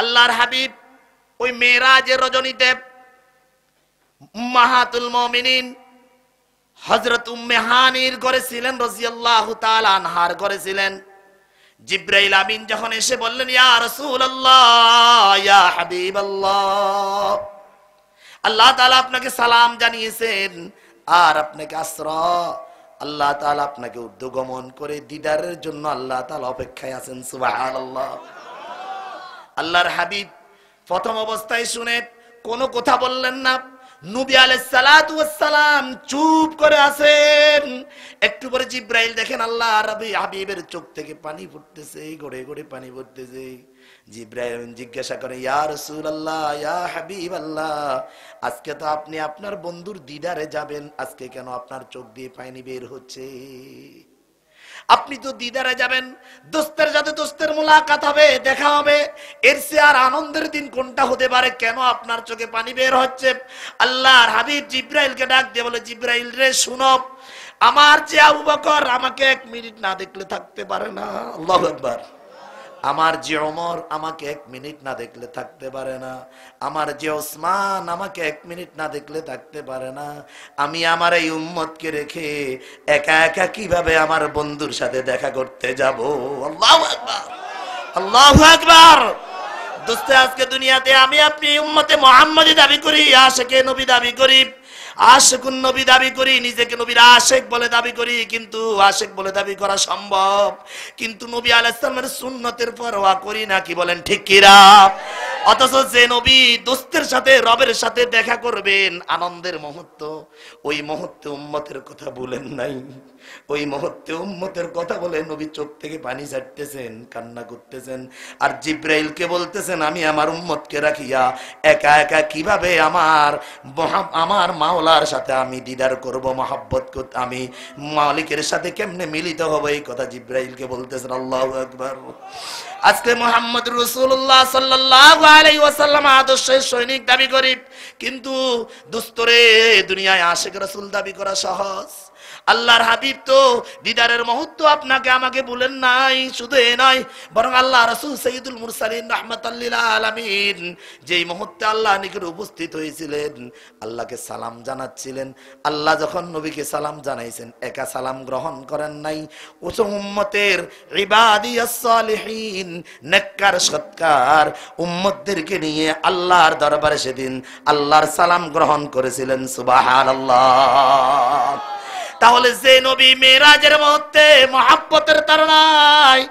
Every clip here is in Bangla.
আল্লাহর হাবিব ওই মেরাজের রজনীতে উম্মাহাতুল মুমিনিন হযরত উম্মে হানির ঘরে ছিলেন রাদিয়াল্লাহু তাআলা আনহার ঘরে ছিলেন। জিবরাইল আমিন যখন এসে বললেন, ইয়া রাসূলুল্লাহ, ইয়া হাবিবাল্লাহ, আল্লাহ তাআলা আপনাকে সালাম জানিয়েছেন আর আপনাকে আসরা, আল্লাহ তাআলা আপনাকে ঊর্ধ্বগমন করে দিদারের জন্য আল্লাহ তাআলা অপেক্ষায় আছেন। সুবহানাল্লাহ। আল্লাহর হাবিব প্রথম অবস্থায় শুনে কোনো কথা বললেন না। নবী আলাইহিস সালাতু ওয়াস সালাম চুপ করে আছেন। একটু পরে জিবরাইল দেখেন আল্লাহর হাবিবের চোখ থেকে পানি পড়তেছে, গড়ে গড়ে পানি পড়তেছে। জিবরাইল জিজ্ঞাসা করে, ইয়া রাসূলুল্লাহ, ইয়া হাবিবাল্লাহ, আজকে তো আপনি আপনার বন্ধুর দিদারে যাবেন, আজকে কেন আপনার চোখ দিয়ে পানি বের হচ্ছে? আপনি তো দিদারে যাবেন, দোস্তের সাথে দোস্তের মুলাকাত হবে, দেখা হবে, এর চেয়ে আর আনন্দের দিন কোনটা হতে পারে? কেন আপনার চোখে পানি বের হচ্ছে? আল্লাহর হাবিব জিবরাইলকে ডাক দিয়ে বলে, জিবরাইল রে শুনো, আমার যে আবু বকর আমাকে 1 মিনিট না দেখলে থাকতে পারে না। আল্লাহু আকবার। আমার যে ওমর আমাকে 1 মিনিট না দেখলে থাকতে পারে না। আমার যে ওসমান আমাকে 1 মিনিট না দেখলে থাকতে পারে না। আমি আমার এই উম্মতকে রেখে একা একা কিভাবে আমার বন্ধুর সাথে দেখা করতে যাব? আল্লাহু আকবার, আল্লাহু আকবার। দোস্ত, আজকে দুনিয়াতে আমি আপনি উম্মতে মুহাম্মাদি দাবি করি, আশিকে নবী দাবি করি, আশিকুন নবী দাবি করি, নিজেকে নবীর আশিক বলে দাবি করি, কিন্তু আশিক বলে দাবি করা সম্ভব, কিন্তু নবী আলাইহিস সালামের সুন্নতের পরোয়া করি না। কি বলেন ঠিক কিনা? অথচ যে নবী দোস্তের সাথে রবের সাথে দেখা করবেন আনন্দের মুহূর্ত, ওই মুহূর্তে উম্মতের কথা বলেন নাই। ওই মুহূর্তে উম্মতের কথা বলে নবী চোখ থেকে পানি ছাড়তেছেন, কান্না করতেছেন, আর জিবরাইলকে বলতেছেন, আমি আমার উম্মতকে রাখিয়া একা একা কিভাবে আমার মাওলার সাথে আমি দিদার করব, মহব্বত করতে, আমি মালিকের সাথে কেমনে মিলিত হব, এই কথা জিবরাইলকে বলতেছেন। আল্লাহু আকবার। আজকে মুহাম্মদ রাসূলুল্লাহ সাল্লাল্লাহু আলাইহি ওয়াসাল্লাম আদর্শের সৈনিক দাবি করি, কিন্তু দোস্তরে দুনিয়ায় আশিক রাসূল দাবি করা সহজ। আল্লাহর হাবিব তো দিদারের মুহূর্ত আপনাকে আমাকে বলেন নাই। শুধু এ নয়, বরং আল্লাহ রাসূল সাইয়্যিদুল মুরসালিন রাহমাতাল লিল আলামিন যেই মুহূর্তে আল্লাহ নিকটে উপস্থিত হয়েছিলেন, আল্লাহকে সালাম জানাচ্ছিলেন, আল্লাহ যখন নবীকে সালাম জানাইছেন, একা সালাম গ্রহণ করেন নাই, ওই উম্মতের ইবাদিয়াস সালিহিন নেককার সৎকার উম্মতদেরকে নিয়ে আল্লাহর দরবারে সেদিন আল্লাহর সালাম গ্রহণ করেছিলেন। সুবহানাল্লাহ। তাহলে যে নবী মেরাজের মুহূর্তে মহব্বতের তাড়নায়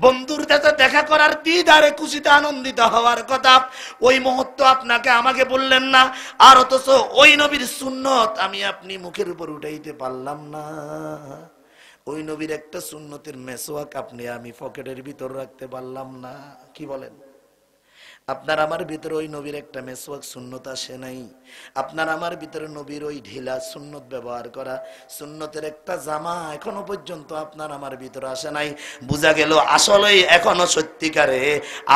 বন্ধুর সাথে দেখা করার দিদারে খুশিতে আনন্দিত হওয়ার কথা, ওই মুহূর্ত আপনাকে আমাকে বললেন না, আর অথচ ওই নবীর সুন্নত আমি আপনি মুখের উপর উঠাইতে পারলাম না। ওই নবীর একটা সুন্নতের মেসওয়াক আপনি আমি পকেটের ভিতর রাখতে পারলাম না। কি বলেন? আপনার আমার ভিতরে ওই নবীর একটা মেসওয়াক সুন্নত আসে নাই। আপনার আমার ভিতরে নবীর ওই ঢিলা সুন্নত ব্যবহার করা সুন্নতের একটা জামা এখনো পর্যন্ত আপনার আমার ভিতরে আসে নাই। বুঝা গেল আসলে এখনো সত্যিকারে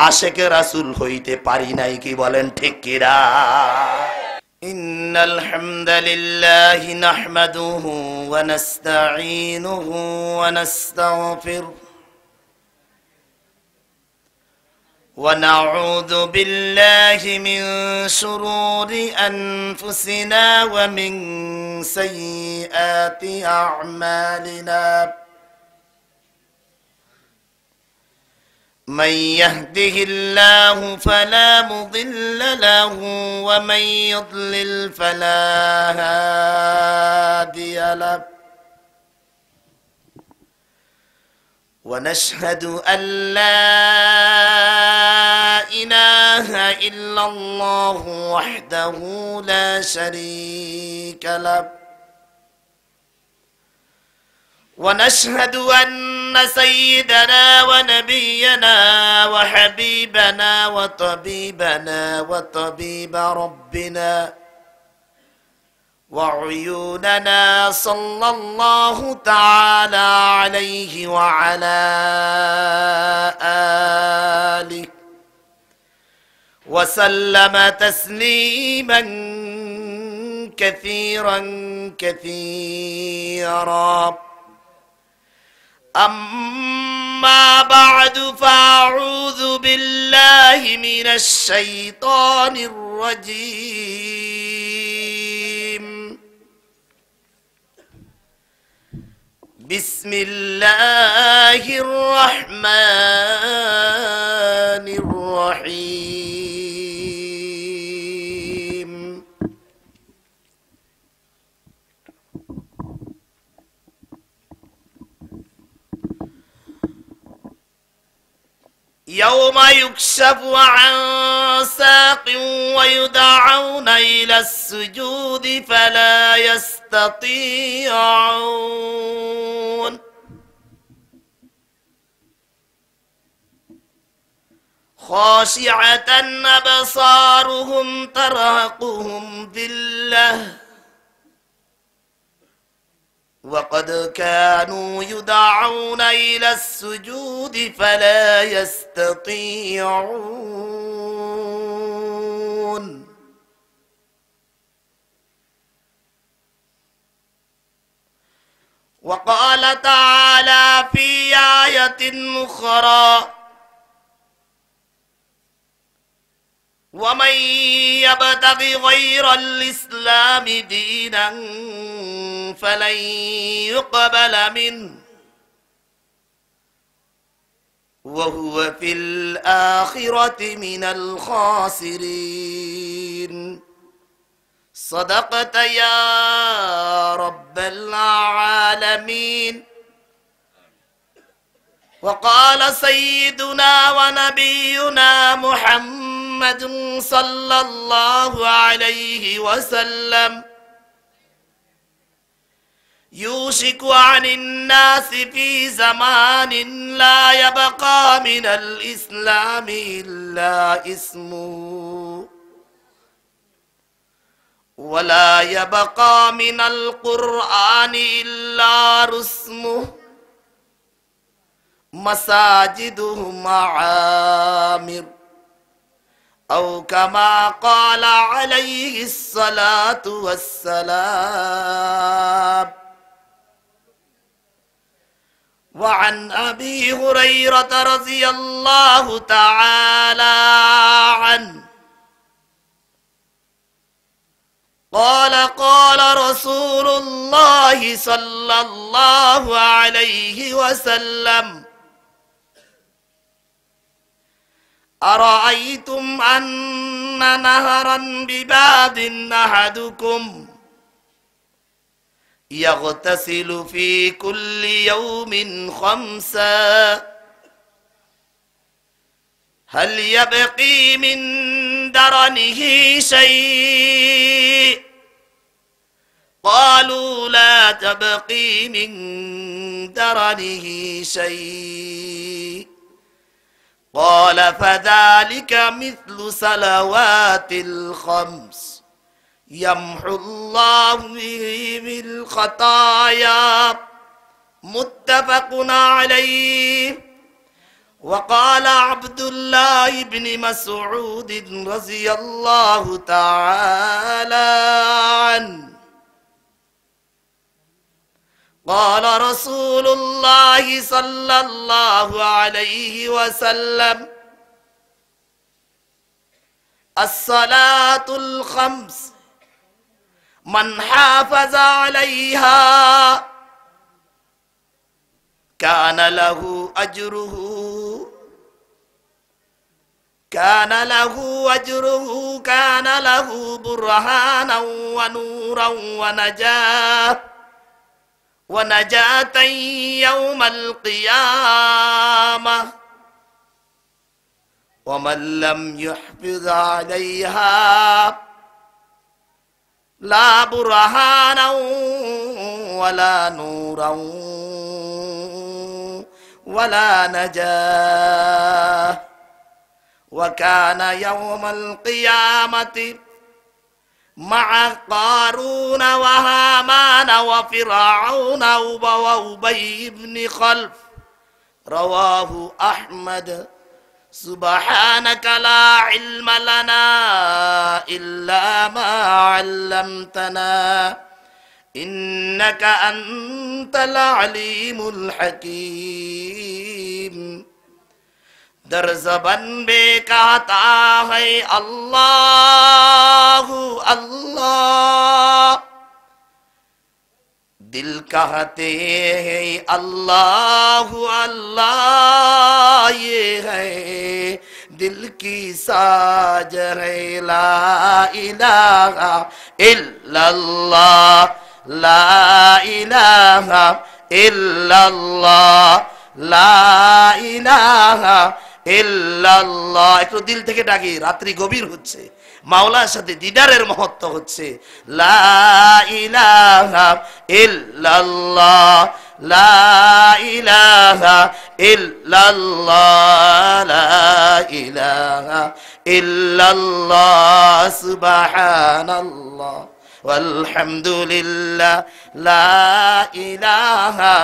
আশিকে রাসূল হইতে পারি নাই। কি বলেন ঠিক কিনা? ইন্নাল হামদালিল্লাহি নাহমাদুহু ওয়া নাস্তাঈনুহু ওয়া নাস্তাগফিরুহু ونعوذ بالله من شرور أنفسنا ومن سيئات أعمالنا من يهده الله فلا مضل له ومن يضلل فلا هادي له ونشهد أن لا إله إلا الله وحده لا شريك له ونشهد أن سيدنا ونبينا وحبيبنا وطبيب ربنا وعيوننا صلى الله تعالى عليه وعلى آله وسلم تسليما كثيرا كثيرا. أما أما بعد فأعوذ بالله من الشيطان الرجيم بسم الله الرحمن الرحيم يوم يكشف عن ساق ويدعون إلى السجود فلا يستطيعون خاشعة أبصارهم ترهقهم ذلة وقد كانوا يدعون إلى السجود فلا يستطيعون وقال تعالى في آية أخرى ومن يبتغ غير الإسلام دينا فلن يقبل منه وهو في الآخرة من الخاسرين صدقت يا رب العالمين. وقال سيدنا ونبينا محمد صلى الله عليه وسلم يوشك عن الناس في زمان لا يبقى من الإسلام إلا اسمه ولا يبقى من القرآن إلا رسمه مساجدهم عامر أو كما قال عليه الصلاة والسلام. وعن أبي هريرة رضي الله تعالى عنه قال قال رسول الله صلى الله عليه وسلم أرأيتم أن نهرا بباب أحدكم يغتسل في كل يوم 5 هل يبقي من درنه شيء؟ قالوا لا تبقي من درنه شيء. قال فذلك مثل صلوات الخمس يمحو الله به بالخطايا متفق عليه. وقال عبد الله بن مسعود رضي الله تعالى عنه قال رسول الله صلى الله عليه وسلم الصلاة الخمس من حافظ عليها كان له كان له برهانا ونورا ونجاة يوم القيامة. ومن لم يحفظ عليها لا برهانا ولا نورا ولا نجاة. وكان يوم القيامة مع قارون وهامان وفرعون وأبي بن خلف. رواه أحمد. سبحانك لا علم لنا إلا ما علمتنا ইন্নাকা আনতাল আলিমুল হাকিম। दर ज़बान पे कहता है अल्लाह अल्लाह, दिल कहते हैं अल्लाह अल्लाह, ये है दिल की साज है। ला इलाहा इल्लल्लाह, ला इलाहा इल्लल्लाह, ला इलाहा ইল্লাল্লাহ। একটু দিল থেকে ডাকি, রাত্রি গভীর হচ্ছে, মাওলার সাথে দিদারের মুহূর্ত হচ্ছে। লা ইলাহা ইল্লাল্লাহ, লা ইলাহা ইল্লাল্লাহ, লা ইলাহা ইল্লাল্লাহ, সুবহানাল্লাহ ওয়ালহামদুলিল্লাহ, লা ইলাহা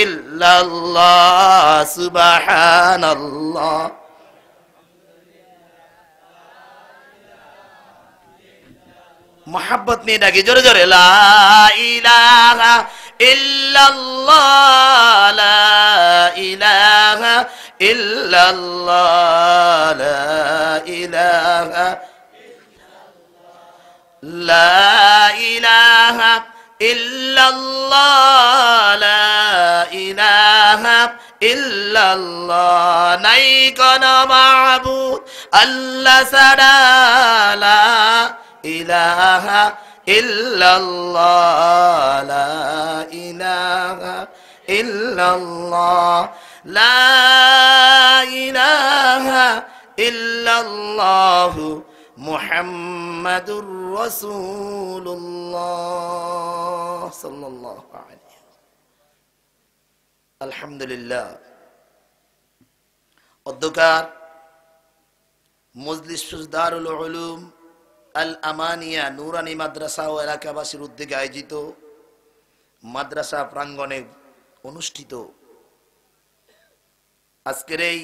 ইল্লাল্লাহ, সুবহানাল্লাহ। মোহাব্বত নিয়ে ডাকি জোরে জোরে, লা ইলাহা ইল্লাল্লাহ, লা ইলাহা ইল্লাল্লাহ, লা ইলাহা লা ইলাহা ইল্লাল্লাহ, লা ইলাহা ইল্লাল্লাহ। নাই কোনো মাবুদ আল্লাহ ছাড়া, লা ইলাহা ইল্লাল্লাহ, লা ইলাহা ইল্লাল্লাহ, লা ইলাহা ইল্লাল্লাহ, মুহাম্মাদুর রাসূলুল্লাহ সাল্লাল্লাহু আলাইহি। আলহামদুলিল্লাহ। অধ্যকার মজলিস দারুল উলুম আল আমানিয়া নুরানি মাদ্রাসা ও এলাকাবাসীর উদ্যোগে আয়োজিত মাদ্রাসা প্রাঙ্গণে অনুষ্ঠিত আজকের এই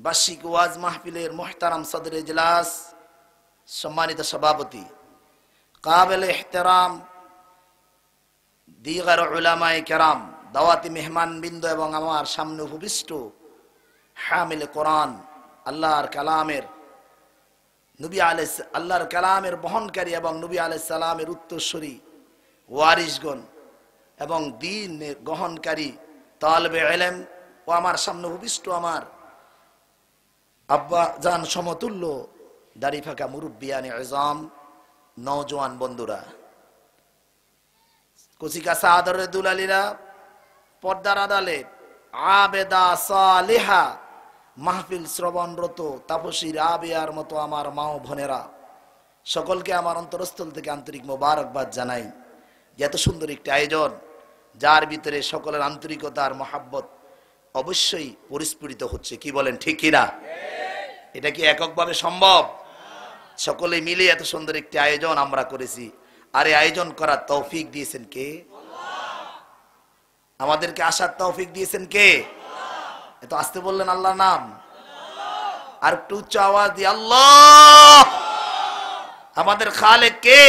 বার্ষিক ওয়াজ মাহফিলের মুহতারাম সদর ইজলাস, সম্মানিত সভাপতি, কাবিল ইহতিরাম দিগার উলামায়ে কেরাম, দাওয়াতি মেহমান বৃন্দ এবং আমার সামনে উপবিষ্ট হামিল কোরআন, আল্লাহর কালামের নবী আল্লাহর কালামের বহনকারী এবং নবী আলাইহিস সালামের উত্তরসূরি ওয়ারিসগণ এবং দ্বীনের গ্রহণকারী তালেবে ইলম ও আমার সামনে উপবিষ্ট আমার আব্বা জান সমতুল্য দাড়ি ফাঁকা মুরব্বিয়ানে আযম, নওজোয়ান বন্ধুরা, কচিকাঁচা আদরের দুলালীরা, পর্দার আড়ালে আবেদা সালেহা, মাহফিল শ্রবণরত তাপসী রাবেয়ার মতো আমার মা ও বোনেরা, সকলকে আমার অন্তরস্থল থেকে আন্তরিক মোবারকবাদ জানাই। যে এত সুন্দর একটি আয়োজন, যার ভিতরে সকলের আন্তরিকতা আর মহাব্বত অবশ্যই পরিস্ফুটিত হচ্ছে। কি বলেন, ঠিক কিনা? এটা কি এককভাবে সম্ভব? সকলে মিলে এত সুন্দর একটি আয়োজন আমরা করেছি। আর এই আয়োজন করার তৌফিক দিয়েছেন কে? আমাদেরকে আসার তৌফিক দিয়েছেন কে? এত আসতে বললেন আল্লাহর নাম, আর একটু উচ্চ আওয়াজ দিয়ে আল্লাহ। আমাদের খালেক কে?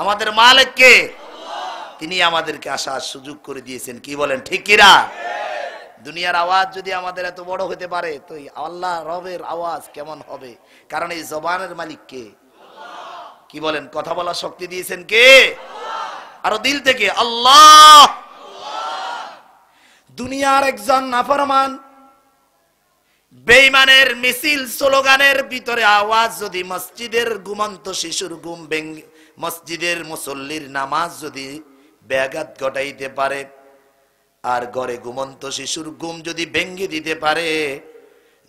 আমাদের মালিক কে? তিনি আমাদেরকে আসার সুযোগ করে দিয়েছেন। কি বলেন, ঠিক কিনা? দুনিয়ার আওয়াজ যদি আমাদের এত বড় হতে পারে, তো আল্লাহ রবের আওয়াজ কেমন হবে? কারণ এই জবানের মালিক কে? কি বলেন, কথা বলার শক্তি দিয়েছেন কে? আরো দিল থেকে আল্লাহ। দুনিয়ার একজন নাফরমান বেঈমানের মিছিল স্লোগানের ভিতরে আওয়াজ যদি মসজিদের ঘুমন্ত শিশুর ঘুম ভেঙে, মসজিদের মুসল্লির নামাজ যদি ব্যাঘাত ঘটাইতে পারে, আর ঘরে ঘুমন্ত শিশুর ঘুম যদি ভেঙে দিতে পারে,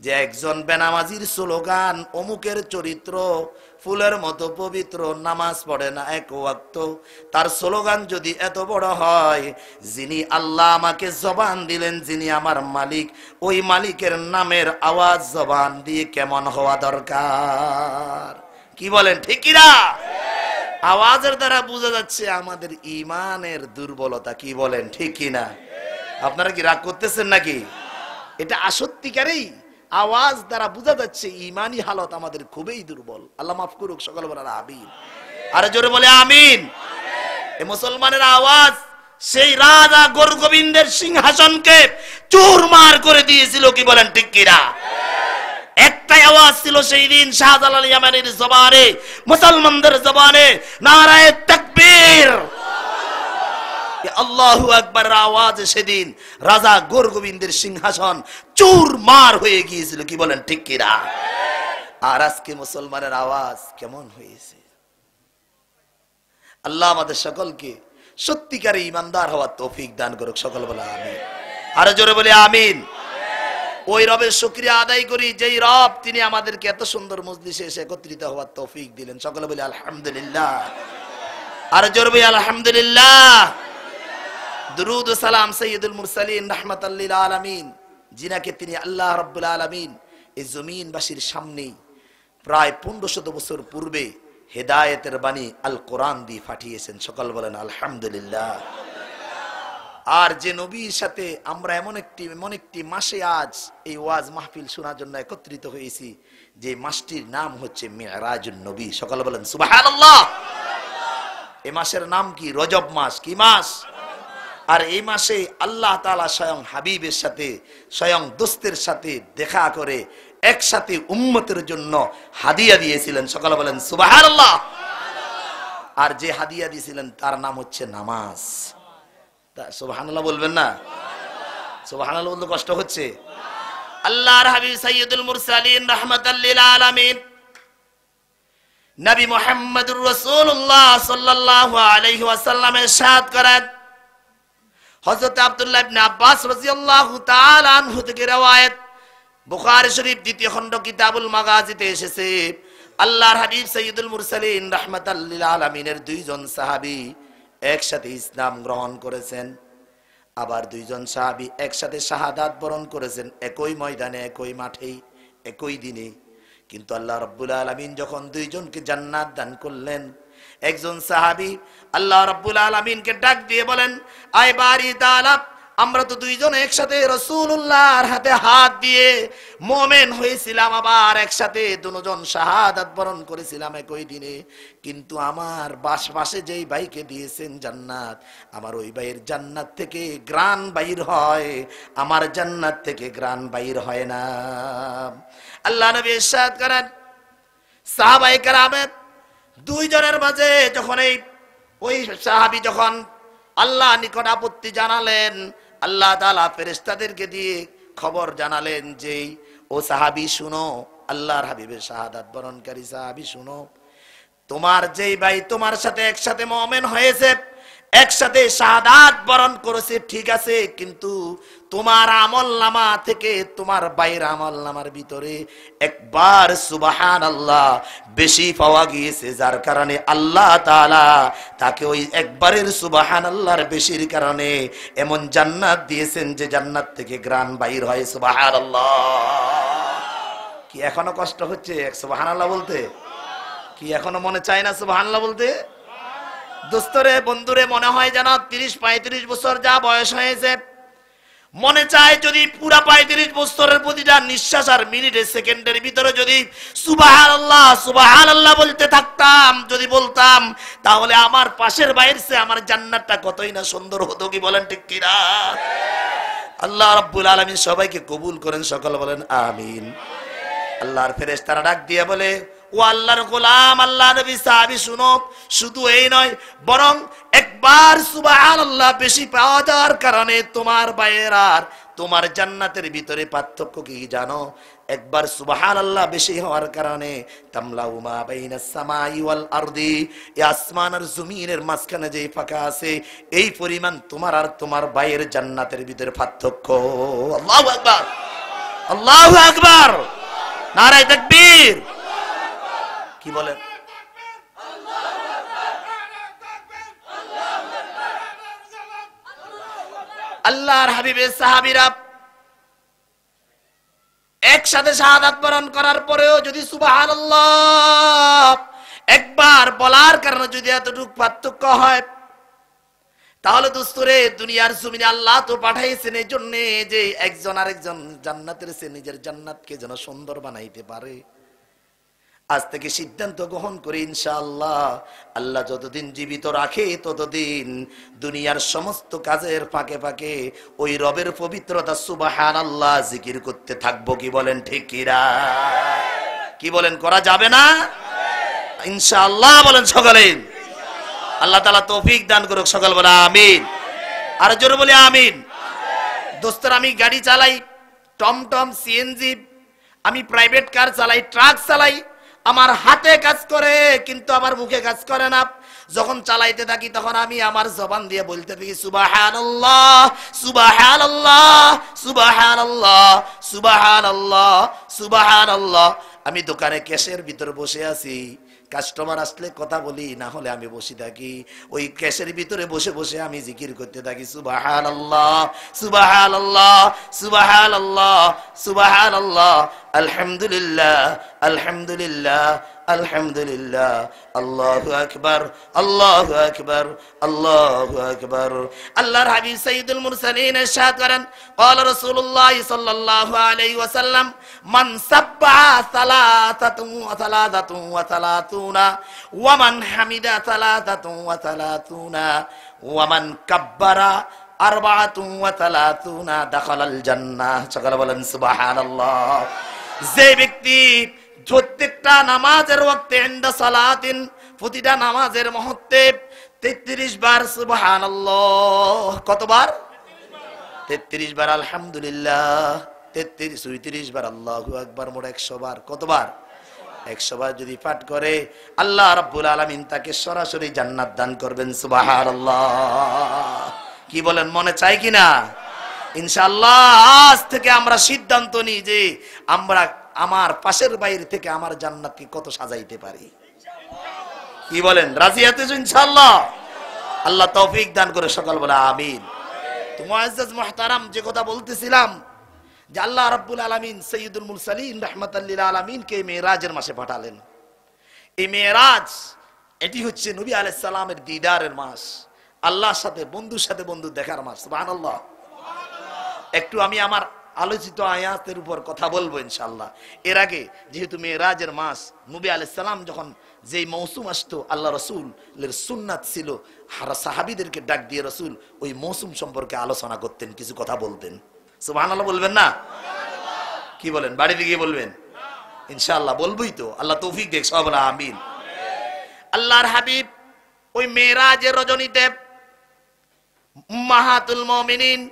যে একজন বেনামাজির স্লোগান, অমুকের চরিত্র ফুলের মতো পবিত্র, নামাজ পড়ে না এক ওয়াক্ত, তার স্লোগান যদি এত বড় হয়, যিনি আল্লাহ আমাকে জবান দিলেন, যিনি আমার মালিক, ওই মালিকের নামের আওয়াজ জবান দিয়ে কেমন হওয়া দরকার? কি বলেন, ঠিক কিনা? আওয়াজের দ্বারা বোঝা যাচ্ছে আমাদের ঈমানের দুর্বলতা। কি বলেন, ঠিক কিনা? আপনারা কি রাগ করতেছেন নাকি? এটা আসত্তিকারই আওয়াজ দ্বারা বোঝা যাচ্ছে ঈমানি হালত আমাদের খুবই দুর্বল। আল্লাহ মাফ করুক। সকল বলেন আমিন। আরে জোরে বলে আমিন। এই মুসলমানের আওয়াজ সেই রাজা গোরগোবিন্দের সিংহাসনকে চুরমার করে দিয়েছিল, কি বলেন ঠিক কিনা? একটাই আওয়াজ ছিল সেই দিন শাহজালাল ইয়ামানির জবানে, মুসলমানদের জবানে, নারায়ে তাকবীর, আল্লাহু আকবার আওয়াজ। সেদিন রাজা গোরগোবিন্দের সিংহাসন চুরমার হয়ে গিয়েছিল, কি বলেন ঠিক কিনা? আর আজকে মুসলমানের আওয়াজ কেমন হয়েছে? আল্লাহ আমাদের সকলকে সত্যিকারে ইমানদার হওয়ার তৌফিক দান করুক, সকল বলে আমিন। আরো জোরে বলে আমিন। ওই রবের শুকরিয়া আদায় করি যেই রব তিনি আমাদেরকে এত সুন্দর মজলিসে এসে একত্রিত হওয়ার তৌফিক দিলেন, সকলে বলে আলহামদুলিল্লাহ। আরো জোরে বলে আলহামদুলিল্লাহ। দুরুদ ও সালাম সাইয়্যিদুল মুরসালিন রাহমাতাল লিল আলামিন, যিনাকে তিনি আল্লাহ রাব্বুল আলামিন এই জমিনবাসীর সামনে প্রায় 1500 বছর পূর্বে হেদায়েতের বাণী আল কোরআন দিয়ে পাঠিয়েছেন, সকল বলেন আলহামদুলিল্লাহ। আর যে নবীর সাথে আমরা এমন একটি মাসে আজ এই ওয়াজ মাহফিল শোনার জন্য একত্রিত হয়েছি, যে মাসটির নাম হচ্ছে মিরাজুন নবী, সকল বলেন সুবহানাল্লাহ। এই মাসের নাম কি? রজব মাস। কি মাস? আর এই মাসে আল্লাহ তাআলা স্বয়ং হাবিবের সাথে, স্বয়ং দোস্তের সাথে দেখা করে একসাথে উম্মতের জন্য হাদিয়া দিয়েছিলেন, সকলে বলেন সুবহানাল্লাহ। আর যে হাদিয়া দিয়েছিলেন তার নাম হচ্ছে নামাজ। সুবহানাল্লাহ বলবেন না? সুবহানাল্লাহ বলতে কষ্ট হচ্ছে? আল্লাহর হাবিব সাইয়্যিদুল মুরসালিন রাহমাতাল লিল আলামিন নবী মুহাম্মদুর রাসূলুল্লাহ সাল্লাল্লাহু আলাইহি ওয়াসাল্লাম ইরশাদ করেন, হযরত আব্দুল্লাহ ইবনে আব্বাস রাদিয়াল্লাহু তাআলা আনহু থেকে রওয়ায়াত, বুখারী শরীফ দ্বিতীয় খণ্ড কিতাবুল মাগাজিতে এসেছে, আল্লাহর হাবিব সাইয়্যিদুল মুরসালিন রাহমাতাল লিল আলামিনের দুইজন সাহাবী একসাথে ইসলাম গ্রহণ করেছেন, আবার দুইজন সাহাবী একসাথে শাহাদাত বরণ করেছেন, একই ময়দানে, একই মাঠে, একই দিনে। কিন্তু আল্লাহ রাব্বুল আলামিন যখন দুইজনকে জান্নাত দান করলেন, একজন সাহাবী আল্লাহ রাব্বুল আলামিনকে ডাক দিয়ে বলেন, আয় বারি তাআলা, আমরা তো দুইজন একসাথে রাসূলুল্লাহর হাতে হাত দিয়ে মুমিন হয়েছিলাম, আবার একসাথে দুজন শাহাদাত বরণ করেছিলাম একই দিনে, কিন্তু আমার পাশে যেই ভাইকে দিয়েছেন জান্নাত, আমার ওই ভাইয়ের জান্নাত থেকে গ্রান বাইর হয়, আমার জান্নাত থেকে গ্রান বাইর হয় না। আল্লাহ নবী ইরশাদ করেন, সাহাবায়ে কেরামের দুইজনের মাঝে যখন ওই সাহাবী যখন আল্লাহ নিকট আপত্তি জানালেন, আল্লাহ তাআলা ফেরেশতাদেরকে দিয়ে খবর জানালেন যে ও সাহাবী শুনো, আল্লাহর হাবিবের শাহাদাত বরণকারী সাহাবী শুনো, তোমার যেই ভাই তোমার সাথে একসাথে মুমিন হয়েছে, একসাথে শাহাদাত বরণ করেছে, ঠিক আছে, কিন্তু তোমার আমলনামা থেকে তোমার ভাইয়ের আমলনামার ভিতরে একবার সুবহানাল্লাহ বেশি পাওয়া গিয়েছে, যার কারণে আল্লাহ তাআলা তাকে ওই একবারের সুবহানাল্লাহর বেশির কারণে এমন জান্নাত দিয়েছেন যে জান্নাত থেকে গ্রান বাইর হয়। সুবহানাল্লাহ। কি এখনো কষ্ট হচ্ছে সুবহানাল্লাহ বলতে? কি এখনো মনে চায় না সুবহানাল্লাহ বলতে? দোস্তরে বন্ধুরে, মনে হয় যেন 30-35 বছর যা বয়স হয়েছে, মনে চায় যদি পুরা 35 বছরের প্রতিটা নিঃশ্বাস আর মিনিটে সেকেন্ডের ভিতরে যদি সুবহানাল্লাহ সুবহানাল্লাহ বলতে থাকতাম, যদি বলতাম, তাহলে আমার পাশের বাইরে সে আমার জান্নাতটা কতই না সুন্দর হতো, কি বলেন ঠিক কিনা? আল্লাহ রাব্বুল আলামিন সবাইকে কবুল করেন, সকল বলেন আমিন। আল্লাহর ফেরেশতারা ডাক দিয়ে বলে, ও আল্লাহর গোলাম, আল্লাহ নবী সাহাবী শুনো, শুধু এই নয়, বরং একবার সুবহানাল্লাহ বেশি পাওয়া যাওয়ার কারণে তোমার ভাইয়ের আর তোমার জান্নাতের ভিতরে পার্থক্য কি জানো? একবার সুবহানাল্লাহ বেশি হওয়ার কারণে তামলাউ মা বাইনাস সামাই ওয়াল আরদি, এই আসমান আর জমিনের মাঝখানে যে ফাঁকা আছে, এই পরিমাণ তোমার আর তোমার ভাইয়ের জান্নাতের ভিতরে পার্থক্য। আল্লাহু আকবার, আল্লাহু আকবার, নারায়ে তাকবীর। কি বলেন? আল্লাহর হাবিবের সাহাবীরা একসাথে শাহাদাত বরণ করার পরেও যদি সুবহানাল্লাহ একবার বলার কারণে যদি এতটুকু পার্থক্য হয়, তাহলে দোস্তরে দুনিয়ার জমিনে আল্লাহ তো পাঠাইছেন এই জন্য যে একজন আরেকজন জান্নাতের সে নিজের জান্নাতকে যেন সুন্দর বানাইতে পারে। আজ থেকে সিদ্ধান্ত গ্রহণ করি ইনশাআল্লাহ, আল্লাহ যতদিন জীবিত রাখে ততদিন দুনিয়ার সমস্ত কাজের ফাঁকে ফাঁকে ওই রবের পবিত্রতা সুবহানাল্লাহ জিকির করতে থাকবো। কি বলেন ঠিক কিনা? কি বলেন, করা যাবে না ইনশাআল্লাহ? বলেন সকলে। আল্লাহ তাআলা তৌফিক দান করুক, সকল বলে আমিন। আর জোরে বলে আমিন। দোস্তর, আমি গাড়ি চালাই, টমটম, সিএনজি, আমি প্রাইভেট কার চালাই, ট্রাক চালাই, আমার হাতে কাজ করে কিন্তু আমার মুখে কাজ করে না। যখন চালাইতে থাকি তখন আমি আমার জবান দিয়ে বলতে থাকি সুবহানাল্লাহ সুবহানাল্লাহ সুবহানাল্লাহ সুবহানাল্লাহ সুবহানাল্লাহ। আমি দোকানে ক্যাশের ভিতর বসে আছি, কাস্টমার আসলে কথা বলি, না হলে আমি বসে থাকি ওই ক্যাশের ভিতরে বসে বসে আমি জিকির করতে থাকি সুবহানাল্লাহ সুবহানাল্লাহ সুবহানাল্লাহ সুবহানাল্লাহ আলহামদুলিল্লাহ আলহামদুলিল্লাহ আলহামদুলিল্লাহ আল্লাহু আকবার আল্লাহু আকবার আল্লাহু আকবার। আল্লাহর হাবিব সাইয়্যিদুল মুরসালিন ইরশাদ করেন, ক্বালা রাসূলুল্লাহ সাল্লাল্লাহু আলাইহি ওয়াসাল্লাম, মান সাব্বাহা সালাতাতুন ওয়া সালাতাতুন ওয়া সালাতুনা ওয়া মান হামিদা সালাতাতুন ওয়া সালাতুনা ওয়া মান কাব্বারা আরবাআতুন ওয়া সালাতুনা দাখালাল জান্নাহ। সকলে বলেন সুবহানাল্লাহ। যে ব্যক্তি প্রত্যেকটা নামাজের ওয়াক্তে ইনদা সালাতিন, প্রতিটা নামাজের মুহূর্তে 33 বার সুবহানাল্লাহ, কতবার? 33 বার আলহামদুলিল্লাহ, 33 বার আল্লাহু আকবার, মোট 100 বার। কতবার? 100 বার যদি পাঠ করে আল্লাহ রাব্বুল আলামিন তাকে সরাসরি জান্নাত দান করবেন সুবহানাল্লাহ। কি বলেন, মনে চাই কিনা? ইনশাআল্লাহ আজ থেকে আমরা সিদ্ধান্ত নিই যে আমরা আমার পাশের বাইরে থেকে আমার জান্নাতকে কত সাজাইতে পারি। কি বলেন, রাজি আছেন ইনশাআল্লাহ? আল্লাহ তৌফিক দান করে, সকল বলে আমিন। তো মুআজ্জাজ মুহতারাম, যে কথা বলতেছিলাম যে আল্লাহ রাব্বুল আলামিন সাইয়্যিদুল মুরসালিন রাহমাতাল লিল আলামিনকে মেরাজের মাসে পাঠালেন। এই মেরাজ এটি হচ্ছে নবী আলাইহিস সালামের দিদারের মাস, আল্লাহর সাথে বন্ধুর সাথে বন্ধু দেখার মাস। সুবহানাল্লাহ। একটু আমি আমার আলোচিত আয়াতের উপর কথা বলবো ইনশাআল্লাহ। এর আগে যেহেতু মেরাজের মাস, নবী আলাইহিস সালাম যখন যেই মৌসুম আসতো, আল্লাহ রাসূলের সুন্নাত ছিল সাহাবীদেরকে ডাক দিয়ে রাসূল ওই মৌসুম সম্পর্কে আলোচনা করতেন, কিছু কথা বলতেন। সুবহানাল্লাহ বলবেন না? কি বলেন, বাড়িতে গিয়ে বলবেন? ইনশাআল্লাহ বলবোই তো, আল্লাহ তৌফিক দেখ, সবাই বলে আমিন। আল্লাহর হাবিব ওই মেরাজের রজনীতে উম্মাহাতুল মুমিনিন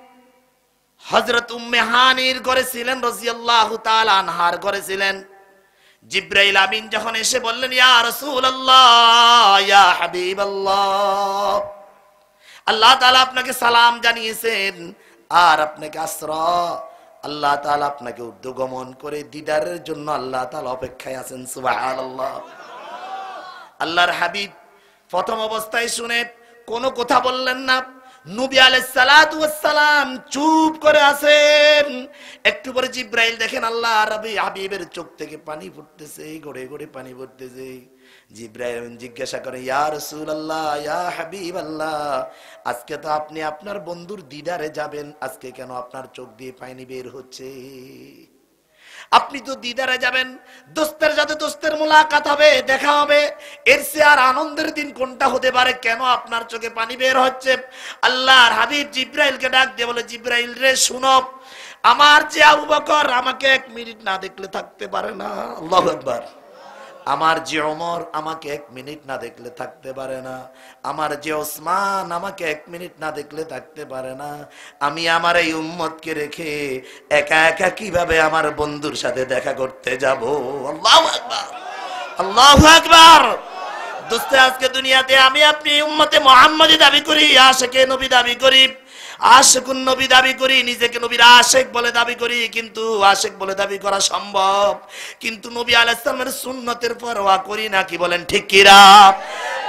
হযরত উম্মে হানির ঘরে ছিলেন, রাদিয়াল্লাহু তাআলা আনহার ঘরে ছিলেন। জিবরাইল আমিন যখন এসে বললেন, ইয়া রাসূলুল্লাহ ইয়া হাবিবাল্লাহ, আল্লাহ তাআলা আপনাকে সালাম জানিয়েছেন আর আপনাকে আসরা, আল্লাহ তাআলা আপনাকে উদ্যগমন করে দিদারের জন্য আল্লাহ তাআলা অপেক্ষায় আছেন। সুবহানাল্লাহ। আল্লাহর হাবিব প্রথম অবস্থায় শুনে কোনো কথা বললেন না। নবী আলাইহিস সালাতু ওয়াস সালাম চুপ করে আছেন। একটু পরে জিবরাইল দেখেন আল্লাহ রাব্বি হাবিবের চোখ থেকে পানি পড়তেছে, গড়ে গড়ে পানি পড়তেছে। জিবরাইল জিজ্ঞাসা করে, ইয়া রাসূলুল্লাহ ইয়া হাবিবাল্লাহ, আজকে তো আপনি আপনার বন্ধুর দিদারে যাবেন, আজকে কেন আপনার চোখ দিয়ে পানি বের হচ্ছে? আপনি তো দিদারে যাবেন, দোস্তের সাথে দোস্তের মুলাকাত হবে, দেখা হবে, এর চেয়ে আর আনন্দের দিন কোনটা হতে পারে? কেন আপনার চোখে পানি বের হচ্ছে? আল্লাহর হাবিব জিবরাইলকে ডাক দিয়ে বলে, জিবরাইল রে শুনো, আমার যে আবু বকর আমাকে 1 মিনিট না দেখলে থাকতে পারে না। আল্লাহু আকবার। আমার যে ওমর আমাকে 1 মিনিট না দেখলে থাকতে পারে না, আমার যে ওসমান আমাকে 1 মিনিট না দেখলে থাকতে পারে না, আমি আমার এই উম্মতকে রেখে একা একা কিভাবে আমার বন্ধুর সাথে দেখা করতে যাব? আল্লাহু আকবার, আল্লাহু আকবার। দোস্ত, আজকে দুনিয়াতে আমি আপনি উম্মতে মুহাম্মাদি দাবি করি, আশিকে নবী দাবি করি, আশিকুন নবী দাবি করি, নিজেকে নবীর আশিক বলে দাবি করি, কিন্তু আশিক বলে দাবি করা সম্ভব, কিন্তু নবী আলাইহিস সালামের সুন্নতের পরোয়া করি না। কি বলেন ঠিক কিনা?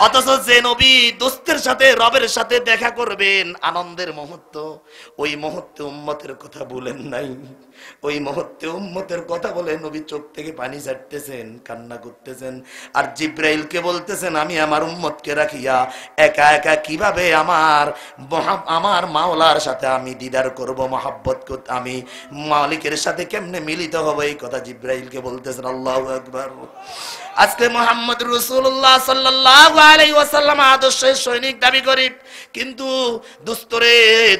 অথচ যে নবী দোস্তের সাথে রবের সাথে দেখা করবেন আনন্দের মুহূর্ত, ওই মুহূর্তে উম্মতের কথা বলেন নাই। ওই মুহূর্তে উম্মতের কথা বলে নবী চোখ থেকে পানি ছাড়তেছেন, কান্না করতেছেন, আর জিবরাইলকে বলতেছেন, আমি আমার উম্মতকে রাখিয়া একা একা কিভাবে আমার মাওলার সাথে আমি দিদার করব, মহব্বত করতে, আমি মালিকের সাথে কেমনে মিলিত হব, এই কথা জিবরাইলকে বলতেছেন। আল্লাহু আকবার। আজকে মুহাম্মদ রাসূলুল্লাহ সাল্লাল্লাহু আলাইহি ওয়াসাল্লাম আদর্শের সৈনিক দাবি করি, কিন্তু দোস্তরে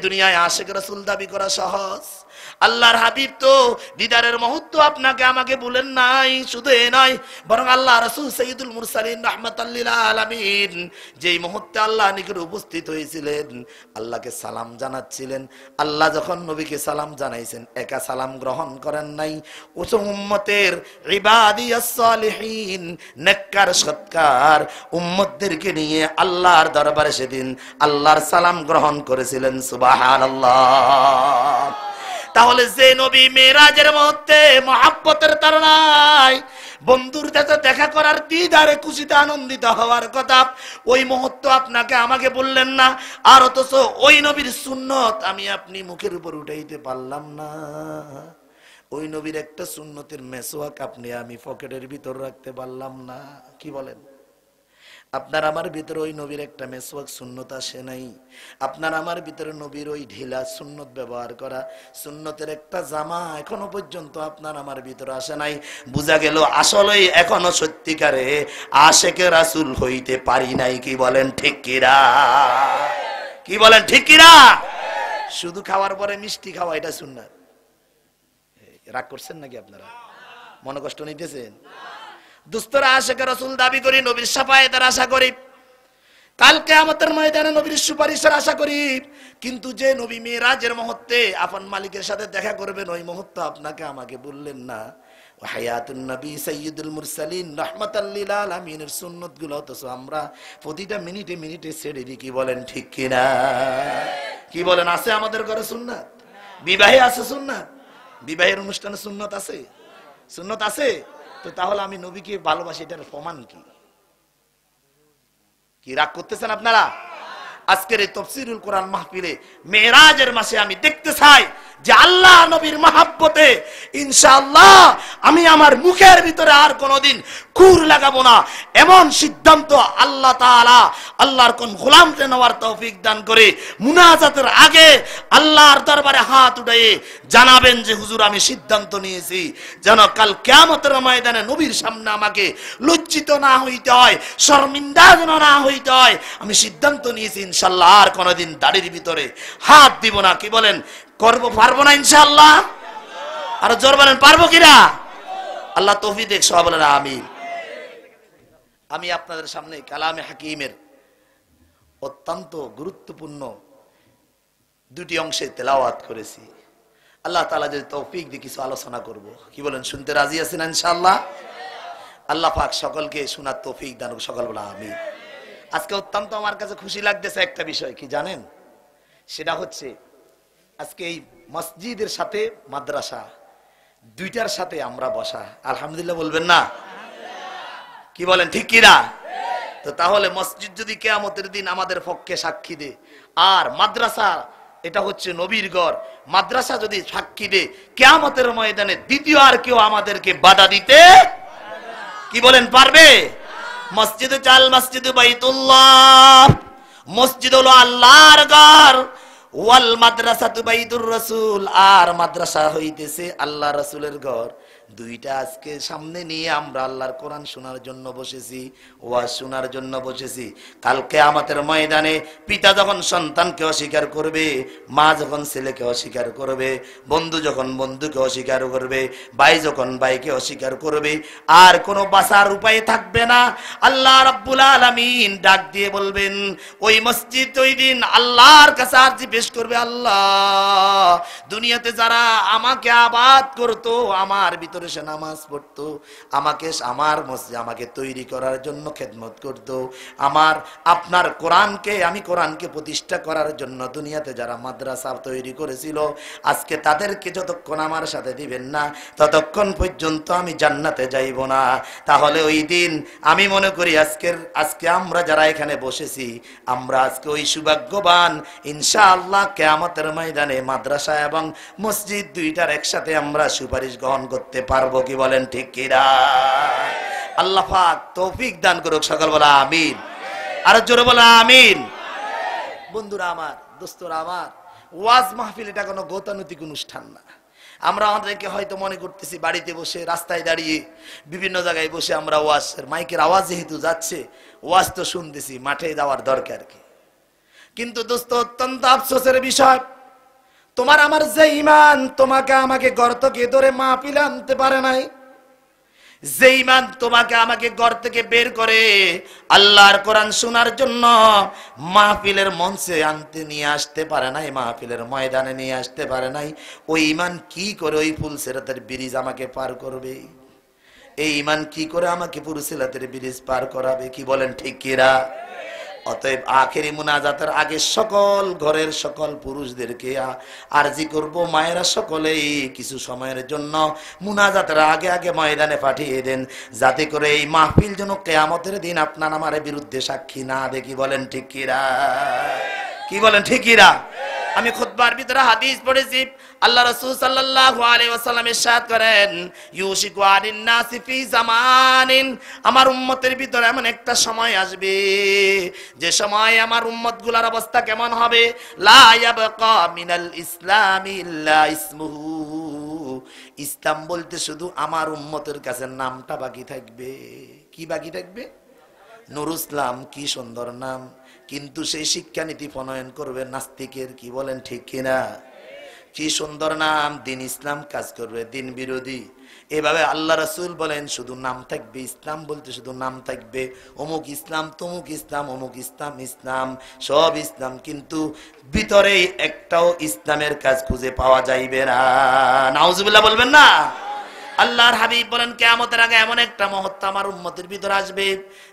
দুনিয়ায় আশিক রাসূল দাবি করা সহজ। আল্লাহর হাবিব তো দিদারের মুহূর্ত আপনাকে আমাকে বলেন নাই, শুধু এ নয় বরং আল্লাহ রাসূল সাইয়্যিদুল মুরসালিন রাহমাতাল লিল আলামিন যেই মুহূর্তে আল্লাহ নিকটে উপস্থিত হয়েছিলেন, আল্লাহকে সালাম জানাচ্ছিলেন, আল্লাহ যখন নবীকে সালাম জানাইছেন একা সালাম গ্রহণ করেন নাই, উম্মতের ইবাদিয়াস সালিহিন নেককার সৎকার উম্মতদেরকে নিয়ে আল্লাহর দরবারে সেদিন আল্লাহর সালাম গ্রহণ করেছিলেন। সুবহানাল্লাহ। তাহলে যে নবী মেরাজের মুহূর্তে মহব্বতের তাড়নায় বন্ধুর সাথে দেখা করার দিদারে খুশিতে আনন্দিত হওয়ার কথা, ওই মুহূর্ত আপনাকে আমাকে বললেন না, আর অথচ ওই নবীর সুন্নত আমি আপনি মুখের উপর উঠাইতে পারলাম না। ওই নবীর একটা সুন্নতের মেসওয়াক আপনি আমি পকেটের ভিতর রাখতে পারলাম না। কি বলেন? আপনার আমার ভিতরে ওই নবীর একটা মেসওয়াক সুন্নত আসে নাই। আপনার আমার ভিতরে নবীর ওই ঢিলা সুন্নত ব্যবহার করা সুন্নতের একটা জামা এখনো পর্যন্ত আপনার আমার ভিতরে আসে নাই। বুঝা গেল আসলেই এখনো সত্যিকারে আশেকে রাসূল হইতে পারি নাই। কি বলেন ঠিক কিনা? কি বলেন ঠিক কিনা? শুধু খাওয়ার পরে মিষ্টি খাওয়া এটা সুন্নাত। রাগ করছেন নাকি আপনারা? মনে কষ্ট নিতেছেন? দুস্তরা আশেকে রাসূল দাবি করি, নবীর শাফায়েতের আশা করি, কাল কিয়ামতের ময়দানে নবীর সুপারিশের আশা করি, কিন্তু যে নবী মিরাজের মুহূর্তে আপন মালিকের সাথে দেখা করবেন ওই মুহূর্তে আপনাকে আমাকে বললেন না। হায়াতুন নবী সাইয়্যিদুল মুরসালিন রাহমাতাল লিল আলামিনের সুন্নতগুলো অথচ আমরা প্রতিটা মিনিটে মিনিটে ছেড়ে দিই। কি বলেন ঠিক কিনা? কি বলেন? আছে আমাদের ঘরে সুন্নাত? বিবাহে আছে সুন্নাত? বিবাহের অনুষ্ঠানে সুন্নত আছে? সুন্নত আছে? তো তাহলে আমি নবীকে ভালোবাসি, এটার প্রমাণ কি? কি রাগ করতেছেন আপনারা? আজকের এই তাফসীরুল কোরআন মাহফিলে মেরাজের মাসে আমি দেখতে চাই যে আল্লাহ নবীর মহব্বতে ইনশাআল্লাহ আমি আমার মুখের ভিতরে আর কোনোদিন কুর লাগাবো না, এমন সিদ্ধান্ত আল্লাহ তাআলা আল্লাহর কোন গোলামকে নেওয়ার তৌফিক দান করে মুনাজাতের আগে আল্লাহর দরবারে হাত উঠিয়ে জানাবেন যে হুজুর আমি সিদ্ধান্ত নিয়েছি যেন কাল কিয়ামতের ময়দানে নবীর সামনে আমাকে লজ্জিত না হইতে হয়, শর্মিন্দা যেন না হইতে হয়। আমি সিদ্ধান্ত নিয়েছি ইনশাআল্লাহ আর কোনোদিন দাড়ির ভিতরে হাত দিব না। কি বলেন? করবো? পারবো না ইনশাআল্লাহ? আর জোর বলেন পারবো কিনা? আল্লাহ তৌফিক দেখ, সবাই বলেন আমিন। আমি আপনাদের সামনে কালামে হাকিমের অত্যন্ত গুরুত্বপূর্ণ দুটি অংশে তেলাওয়াত করেছি। আল্লাহ তাআলা যদি তৌফিক দিয়ে কিছু আলোচনা করব। কি বলেন? শুনতে রাজি আছেন ইনশাআল্লাহ? আল্লাহ পাক সকলকে শোনার তৌফিক দান করুন। সকল বলা আমিন। আজকে অত্যন্ত আমার কাছে খুশি লাগতেছে একটা বিষয়, কি জানেন? সেটা হচ্ছে আজকে এই মসজিদের সাথে মাদ্রাসা দুইটার সাথে আমরা বসা। আলহামদুলিল্লাহ বলবেন না? কি বলেন ঠিক কিনা? তো তাহলে মসজিদ যদি কিয়ামতের দিন আমাদের পক্ষে সাক্ষী দে, আর মাদ্রাসা এটা হচ্ছে নবীর ঘর, মাদ্রাসা যদি সাক্ষী দে, কিয়ামতের ময়দানে দ্বিতীয় আর কেউ আমাদেরকে বাধা দিতে কি বলেন পারবে? মসজিদ চাল মসজিদ বাইতুল্লাহ, মসজিদ হলো আল্লাহর ঘর, ওয়াল মাদ্রাসাতু বাইতুর রাসূল, আর মাদ্রাসা হইতেছে আল্লাহ রাসূলের ঘর। দুইটা আজকে সামনে নিয়ে আমরা আল্লাহর কোরআন শোনার জন্য বসেছি, ওয়াজ শোনার জন্য বসেছি। কাল কিয়ামতের ময়দানে পিতা যখন সন্তানকে অস্বীকার করবে, মা যখন ছেলেকে অস্বীকার করবে, বন্ধু যখন বন্ধুকে অস্বীকার করবে, ভাই যখন ভাইকে অস্বীকার করবে, আর কোনো বাঁচার উপায় থাকবে না। আল্লাহ রাব্বুল আলামিন ডাক দিয়ে বলবেন, ওই মসজিদ ওই দিন আল্লাহর কাছে আরজি পেশ করবে, আল্লাহ দুনিয়াতে যারা আমাকে আবাদ করতো, আমার ভিতরে সে নামাজ পড়তো, আমাকে আমার মসজিদ আমাকে তৈরি করার জন্য খেদমত করতো, আমার আপনার কোরআনকে আমি কোরআনকে প্রতিষ্ঠা করার জন্য দুনিয়াতে যারা মাদ্রাসা তৈরি করেছিল, আজকে তাদেরকে যতক্ষণ আমার সাথে দিবেন না ততক্ষণ পর্যন্ত আমি জান্নাতে যাইব না। তাহলে ওই দিন আমি মনে করি আজকে আমরা যারা এখানে বসেছি, আমরা আজকে ওই সৌভাগ্যবান, ইনশাআল্লাহ কিয়ামতের ময়দানে মাদ্রাসা এবং মসজিদ দুইটার একসাথে আমরা সুপারিশ গ্রহণ করতে পারবো। কি বলেন ঠিক কিনা? আল্লাহ পাক তৌফিক দান করুক। সকল বলা আমিন। আর জোরে বলা আমিন। বন্ধুরা আমার, দোস্তরা আমার, ওয়াজ মাহফিল এটা কোনো গতানুতিক অনুষ্ঠান না। আমরা আমাদেরকে হয়তো মনে করতেছি বাড়িতে বসে, রাস্তায় দাঁড়িয়ে, বিভিন্ন জায়গায় বসে আমরা ওয়াজের মাইকের আওয়াজ যেহেতু যাচ্ছে, ওয়াজ তো শুনতেছি, মাঠে যাওয়ার দরকার কি? কিন্তু দোস্ত, অত্যন্ত আফসোসের বিষয়, তোমার আমার যে ঈমান তোমাকে আমাকে গর্ত থেকে ধরে মাহফিলে আনতে পারে নাই, যে ঈমান তোমাকে আমাকে ঘর থেকে বের করে আল্লাহর কোরআন শোনার জন্য মাহফিলের মঞ্চে আনতে নিয়ে আসতে পারে নাই, মাহফিলের ময়দানে নিয়ে আসতে পারে নাই, ওই ঈমান কি করে ওই ফুলসিরাতের ব্রিজ আমাকে পার করবে? এই ঈমান কি করে আমাকে ফুলসিরাতের ব্রিজ পার করাবে? কি বলেন ঠিক কিরা? অতএব আখেরি মুনাজাতের আগে সকল ঘরের সকল পুরুষদেরকে আরজি করব, মায়েরা সকলেই কিছু সময়ের জন্য মুনাজাতের আগে আগে ময়দানে পাঠিয়ে দেন, যাতে করে এই মাহফিল যেন কিয়ামতের দিন আপনার আমার বিরুদ্ধে সাক্ষী না দেখি। বলেন ঠিক কিরা? কি বলেন ঠিক কিরা? আমি খুতবার ভিতরে হাদিস পড়েছি, আল্লাহ রাসূল সাল্লাল্লাহু আলাইহি ওয়াসাল্লাম ইরশাদ করেন, ইউশিকু আলিন নাসি ফি জামানিন, আমার উম্মতের ভিতরে এমন একটা সময় আসবে যে সময় আমার উম্মতগুলোর অবস্থা কেমন হবে, লা ইয়াবকা মিনাল ইসলামি ইল্লা ইসমুহু, ইসলাম বলতে শুধু আমার উম্মতের কাছে নামটা বাকি থাকবে। কি বাকি থাকবে? নুর ইসলাম, কি সুন্দর নাম, কিন্তু সেই শিক্ষানীতি প্রণয়ন করবে নাস্তিকের। কি বলেন ঠিক কিনা? কি সুন্দর নাম, দিন ইসলাম কাজ করবে দিন বিরোধী। এভাবে আল্লাহ রাসূল বলেন শুধু নাম থাকবে, ইসলাম বলতে শুধু নাম থাকবে, অমুক ইসলাম, তমুক ইসলাম, অমুক ইসলাম, ইসলাম সব ইসলাম, কিন্তু ভিতরে একটাও ইসলামের কাজ খুঁজে পাওয়া যাইবে না। নাউজুবিল্লাহ বলবেন না? আল্লাহর হাবিব বলেন কিয়ামতের আগে এমন একটা মুহূর্ত আমার উম্মতের ভিতরে আসবে,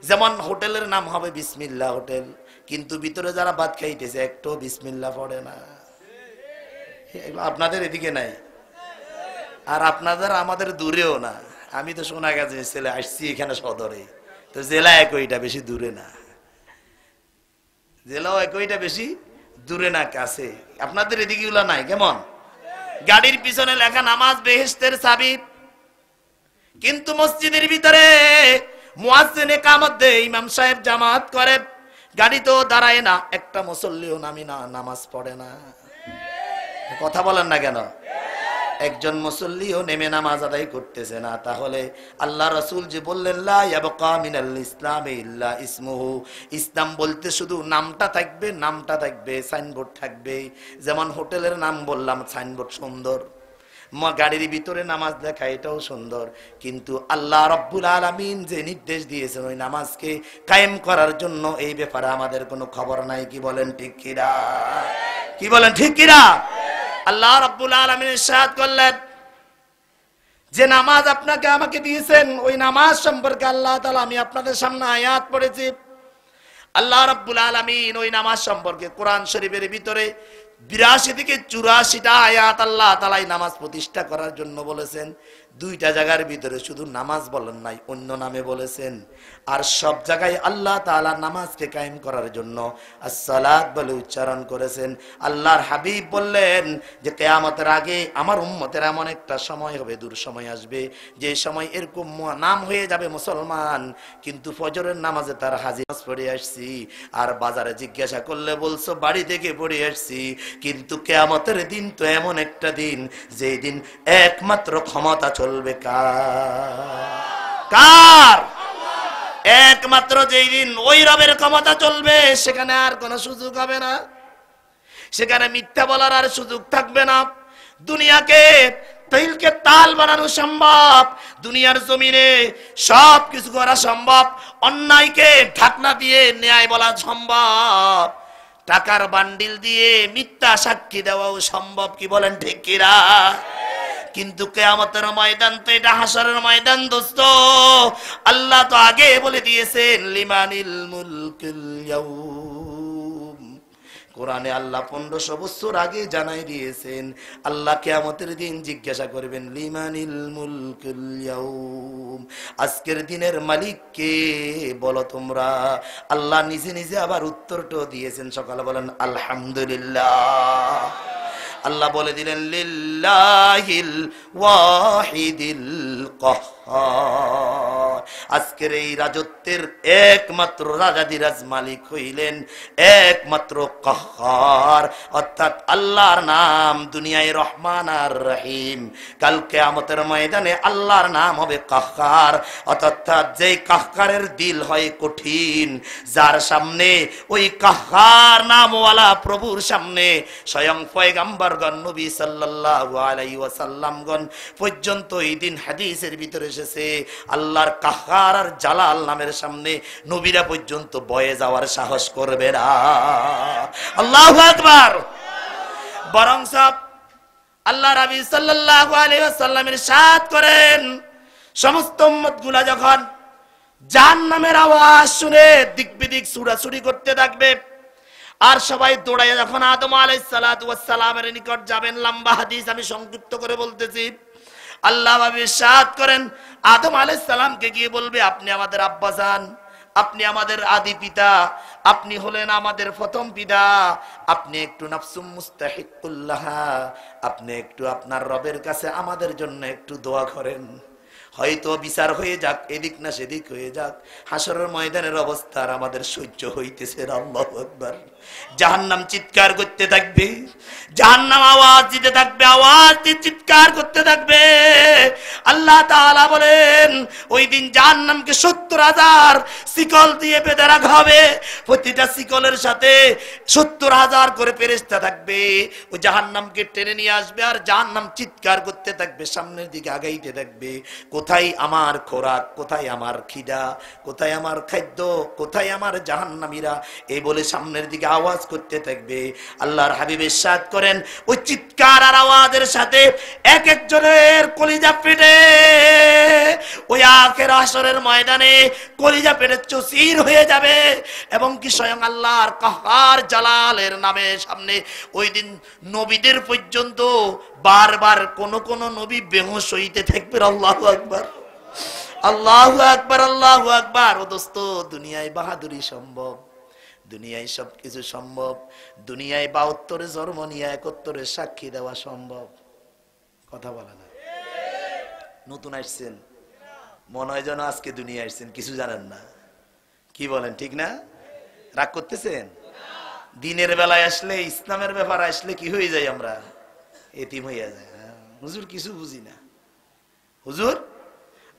যেমন হোটেলের নাম হবে বিসমিল্লাহ হোটেল, কিন্তু ভিতরে যারা ভাত খাইতেছে একটাও বিসমিল্লাহ পড়ে না। আপনাদের এদিকে নাই, আর আপনাদের আমাদের দূরেও না। আমি তো সোনাগাজী ছেলে, আসছি এখানে সদরে, তো জেলা একইটা, বেশি দূরে না। জেলাও একইটা, বেশি দূরে না, কাছে। আপনাদের এদিকে গুলা নাই? কেমন? গাড়ির পিছনে লেখা নামাজ বেহেশতের চাবি, কিন্তু মসজিদের ভিতরে মুয়াজ্জিন ইকামত দেয়, ইমাম সাহেব জামাত করে, গাড়ি তো দাঁড়ায় না, একটা মুসল্লিও নামি না, নামাজ পড়ে না। কথা বলেন না কেন? একজন মুসল্লিও নেমে নামাজ আদায় করতেছে না। তাহলে আল্লাহ রাসূল যে বললেন লা ইয়াবকা মিনাল ইসলামি ইল্লা ইসমুহু, ইসলাম বলতে শুধু নামটা থাকবে, নামটা থাকবে, সাইনবোর্ড থাকবে। যেমন হোটেলের নাম বললাম, সাইনবোর্ড সুন্দর, গাড়ির ভিতরে নামাজ লেখা, এটাও সুন্দর, কিন্তু আল্লাহ রাব্বুল আলামিন যে নির্দেশ দিয়েছেন ওই নামাজকে কায়েম করার জন্য, এই ব্যাপারে আমাদের কোনো খবর নাই। কি বলেন ঠিক কিনা? কি বলেন ঠিক কিনা? আল্লাহ রাব্বুল আলামিন ইরশাদ করলেন যে নামাজ আপনাকে আমাকে দিয়েছেন, ওই নামাজ সম্পর্কে আল্লাহ তাআলা, আমি আপনাদের সামনে আয়াত পড়েছি, আল্লাহ রাব্বুল আলামিন ওই নামাজ সম্পর্কে কোরআন শরীফের ভিতরে 82 থেকে 84টা আয়াত আল্লাহ তাআলা নামাজ প্রতিষ্ঠা করার জন্য বলেছেন। 2টা জায়গার ভিতরে শুধু নামাজ বলেন নাই, অন্য নামে বলেছেন। আর সব জায়গায় আল্লাহ তাআলা নামাজকে কায়েম করার জন্য as-সালাত বলে উচ্চারণ করেছেন। আল্লাহর হাবিব বললেন যে কিয়ামতের আগে আমার উম্মতের এমন একটা সময় হবে, দূর সময় আসবে, যে সময় এরকম নাম হয়ে যাবে মুসলমান, কিন্তু ফজরের নামাজে তার হাজির পড়ে আসছি, আর বাজারে জিজ্ঞাসা করলে বলছো বাড়ি থেকে পড়ে আসছি। কিন্তু কিয়ামতের দিন তো এমন একটা দিন, যেই দিন একমাত্র ক্ষমতা চলবে কার? একমাত্র যেই দিন ওই রবের ক্ষমতা চলবে, সেখানে আর কোনো সুযোগ হবে না, সেখানে মিথ্যা বলার আর সুযোগ থাকবে না। দুনিয়াকে তিলকে তাল বানানো সম্ভব, দুনিয়ার জমিনে সব কিছু করা সম্ভব, অন্যায়কে ঢাকনা দিয়ে ন্যায় বলা সম্ভব, টাকার বান্ডিল দিয়ে মিথ্যা সাক্ষী দেওয়াও সম্ভব। কি বলেন ঠিক কিনা? কিন্তু কিয়ামতের ময়দান তো এটা হাসরের ময়দান দোস্ত। আল্লাহ তো আগে বলে দিয়েছেন লিমানিল মুলকুল ইয়াউম, কোরআনে আল্লাহ 1500 বছর আগে জানাই দিয়েছেন। আল্লাহ কিয়ামতের দিন জিজ্ঞাসা করবেন লিমানিল মুলকুল ইয়াউম, আজকের দিনের মালিক কে বলো তোমরা। আল্লাহ নিজে নিজে আবার উত্তরটাও দিয়েছেন, সকালে বলেন আলহামদুলিল্লাহ। আল্লাহ বলে দিলেন লিল্লাহিল ওয়াহিদিল কাহ্হার, আজকের এই রাজত্বের একমাত্র রাজাদিরাজ মালিক হইলেন একমাত্র কাহ্হার, অর্থাৎ আল্লাহর নাম দুনিয়ায় রহমান আর রহিম, কাল কিয়ামতের ময়দানে আল্লাহর নাম হবে কাহ্হার, অর্থাৎ যেই কাহ্হারের দিল হয় কঠিন, যার সামনে ওই কাহ্হার নামওয়ালা প্রভুর সামনে স্বয়ং পয়গম্বরগণ নবী সাল্লাল্লাহু আলাইহি ওয়াসাল্লামগণ পর্যন্ত এই দিন হাদিসের ভিতরে এসেছে, আল্লাহর কাহ্হার আর জালাল নামের সামনে নবীরা পর্যন্ত বয়ে যাওয়ার সাহস করবে না। আল্লাহু আকবার। বরং সব আল্লাহ নবী সাল্লাল্লাহু আলাইহি ওয়াসাল্লাম ইরশাদ করেন, সমস্ত উম্মতগুলা যখন জাহান্নামের আওয়াজ শুনে দিক বিদিক ছুটাছুটি করতে থাকবে, আর সবাই দৌড়াইয়া যখন আদম আলাইহিস সালাতু ওয়াস সালামের নিকট যাবেন, লম্বা হাদিস আমি সংক্ষিপ্ত করে বলতেছি, আল্লাহ ইরশাদ করেন আদম আলাইহিস সালামকে গিয়ে বলবে, আপনি আমাদের আব্বাজান, আপনি আমাদের আদি পিতা, আপনি হলেন আমাদের প্রথম পিতা, আপনি একটু নাফসুম মুস্তাহিকুল্লাহ, আপনি একটু আপনার রবের কাছে আমাদের জন্য একটু দোয়া করেন, হয়তো বিচার হয়ে যাক, এদিক না সেদিক হয়ে যাক, হাসরের ময়দানের অবস্থা আর আমাদের সহ্য হইতেছে না। আল্লাহু আকবার। জাহান্নাম চিৎকার করতে থাকবে, জাহান্নাম আওয়াজ দিতে থাকবে, আওয়াজ দিয়ে চিৎকার করতে থাকবে। আল্লাহ তাআলা বলেন ওই দিন জাহান্নামকে ৭০,০০০ শিকল দিয়ে বেঁধে রাখা হবে, প্রতিটা শিকলের সাথে ৭০,০০০ করে ফেরেশতা থাকবে, ওই জাহান্নামকে টেনে নিয়ে আসবে, আর জাহান্নাম চিৎকার করতে থাকবে, সামনের দিকে আগাইতে থাকবে, কোথায় আমার খোরাক, কোথায় আমার খিদা, কোথায় আমার খাদ্য, কোথায় আমার জাহান্নামীরা, এই বলে সামনের দিকে আওয়াজ করতে থাকবে। আল্লাহর হাবিব ইরশাদ করেন ওই চিৎকার আর আওয়াজের সাথে এক একজনের কলিজা পেটে ওই আখের হাসরের ময়দানে কলিজা পেটে চৌচির হয়ে যাবে, এবং কি স্বয়ং আল্লাহর কাহ্হার জালালের নামের সামনে ওই দিন নবীদের পর্যন্ত বারবার কোন কোন নবী বেহুশ হইতে থাকবে। আল্লাহু আকবার, আল্লাহু আকবার, আল্লাহু আকবার। ও দোস্ত, দুনিয়ায় বাহাদুরি সম্ভব, দুনিয়ায় সবকিছু সম্ভব, দুনিয়ায় ৭২ জন্ম নিয়ে ৭১ সাক্ষী দেওয়া সম্ভব। কথা বলে না? নতুন আসছেন, মনে হয় যেন আজকে দুনিয়া আসছেন, কিছু জানেন না। কি বলেন, ঠিক না? রাগ করতেছেন? দিনের বেলায় আসলে, ইসলামের ব্যাপার আসলে কি হয়ে যায়, আমরা এতিম হইয়া যায়। হুজুর কিছু বুঝি না, হুজুর।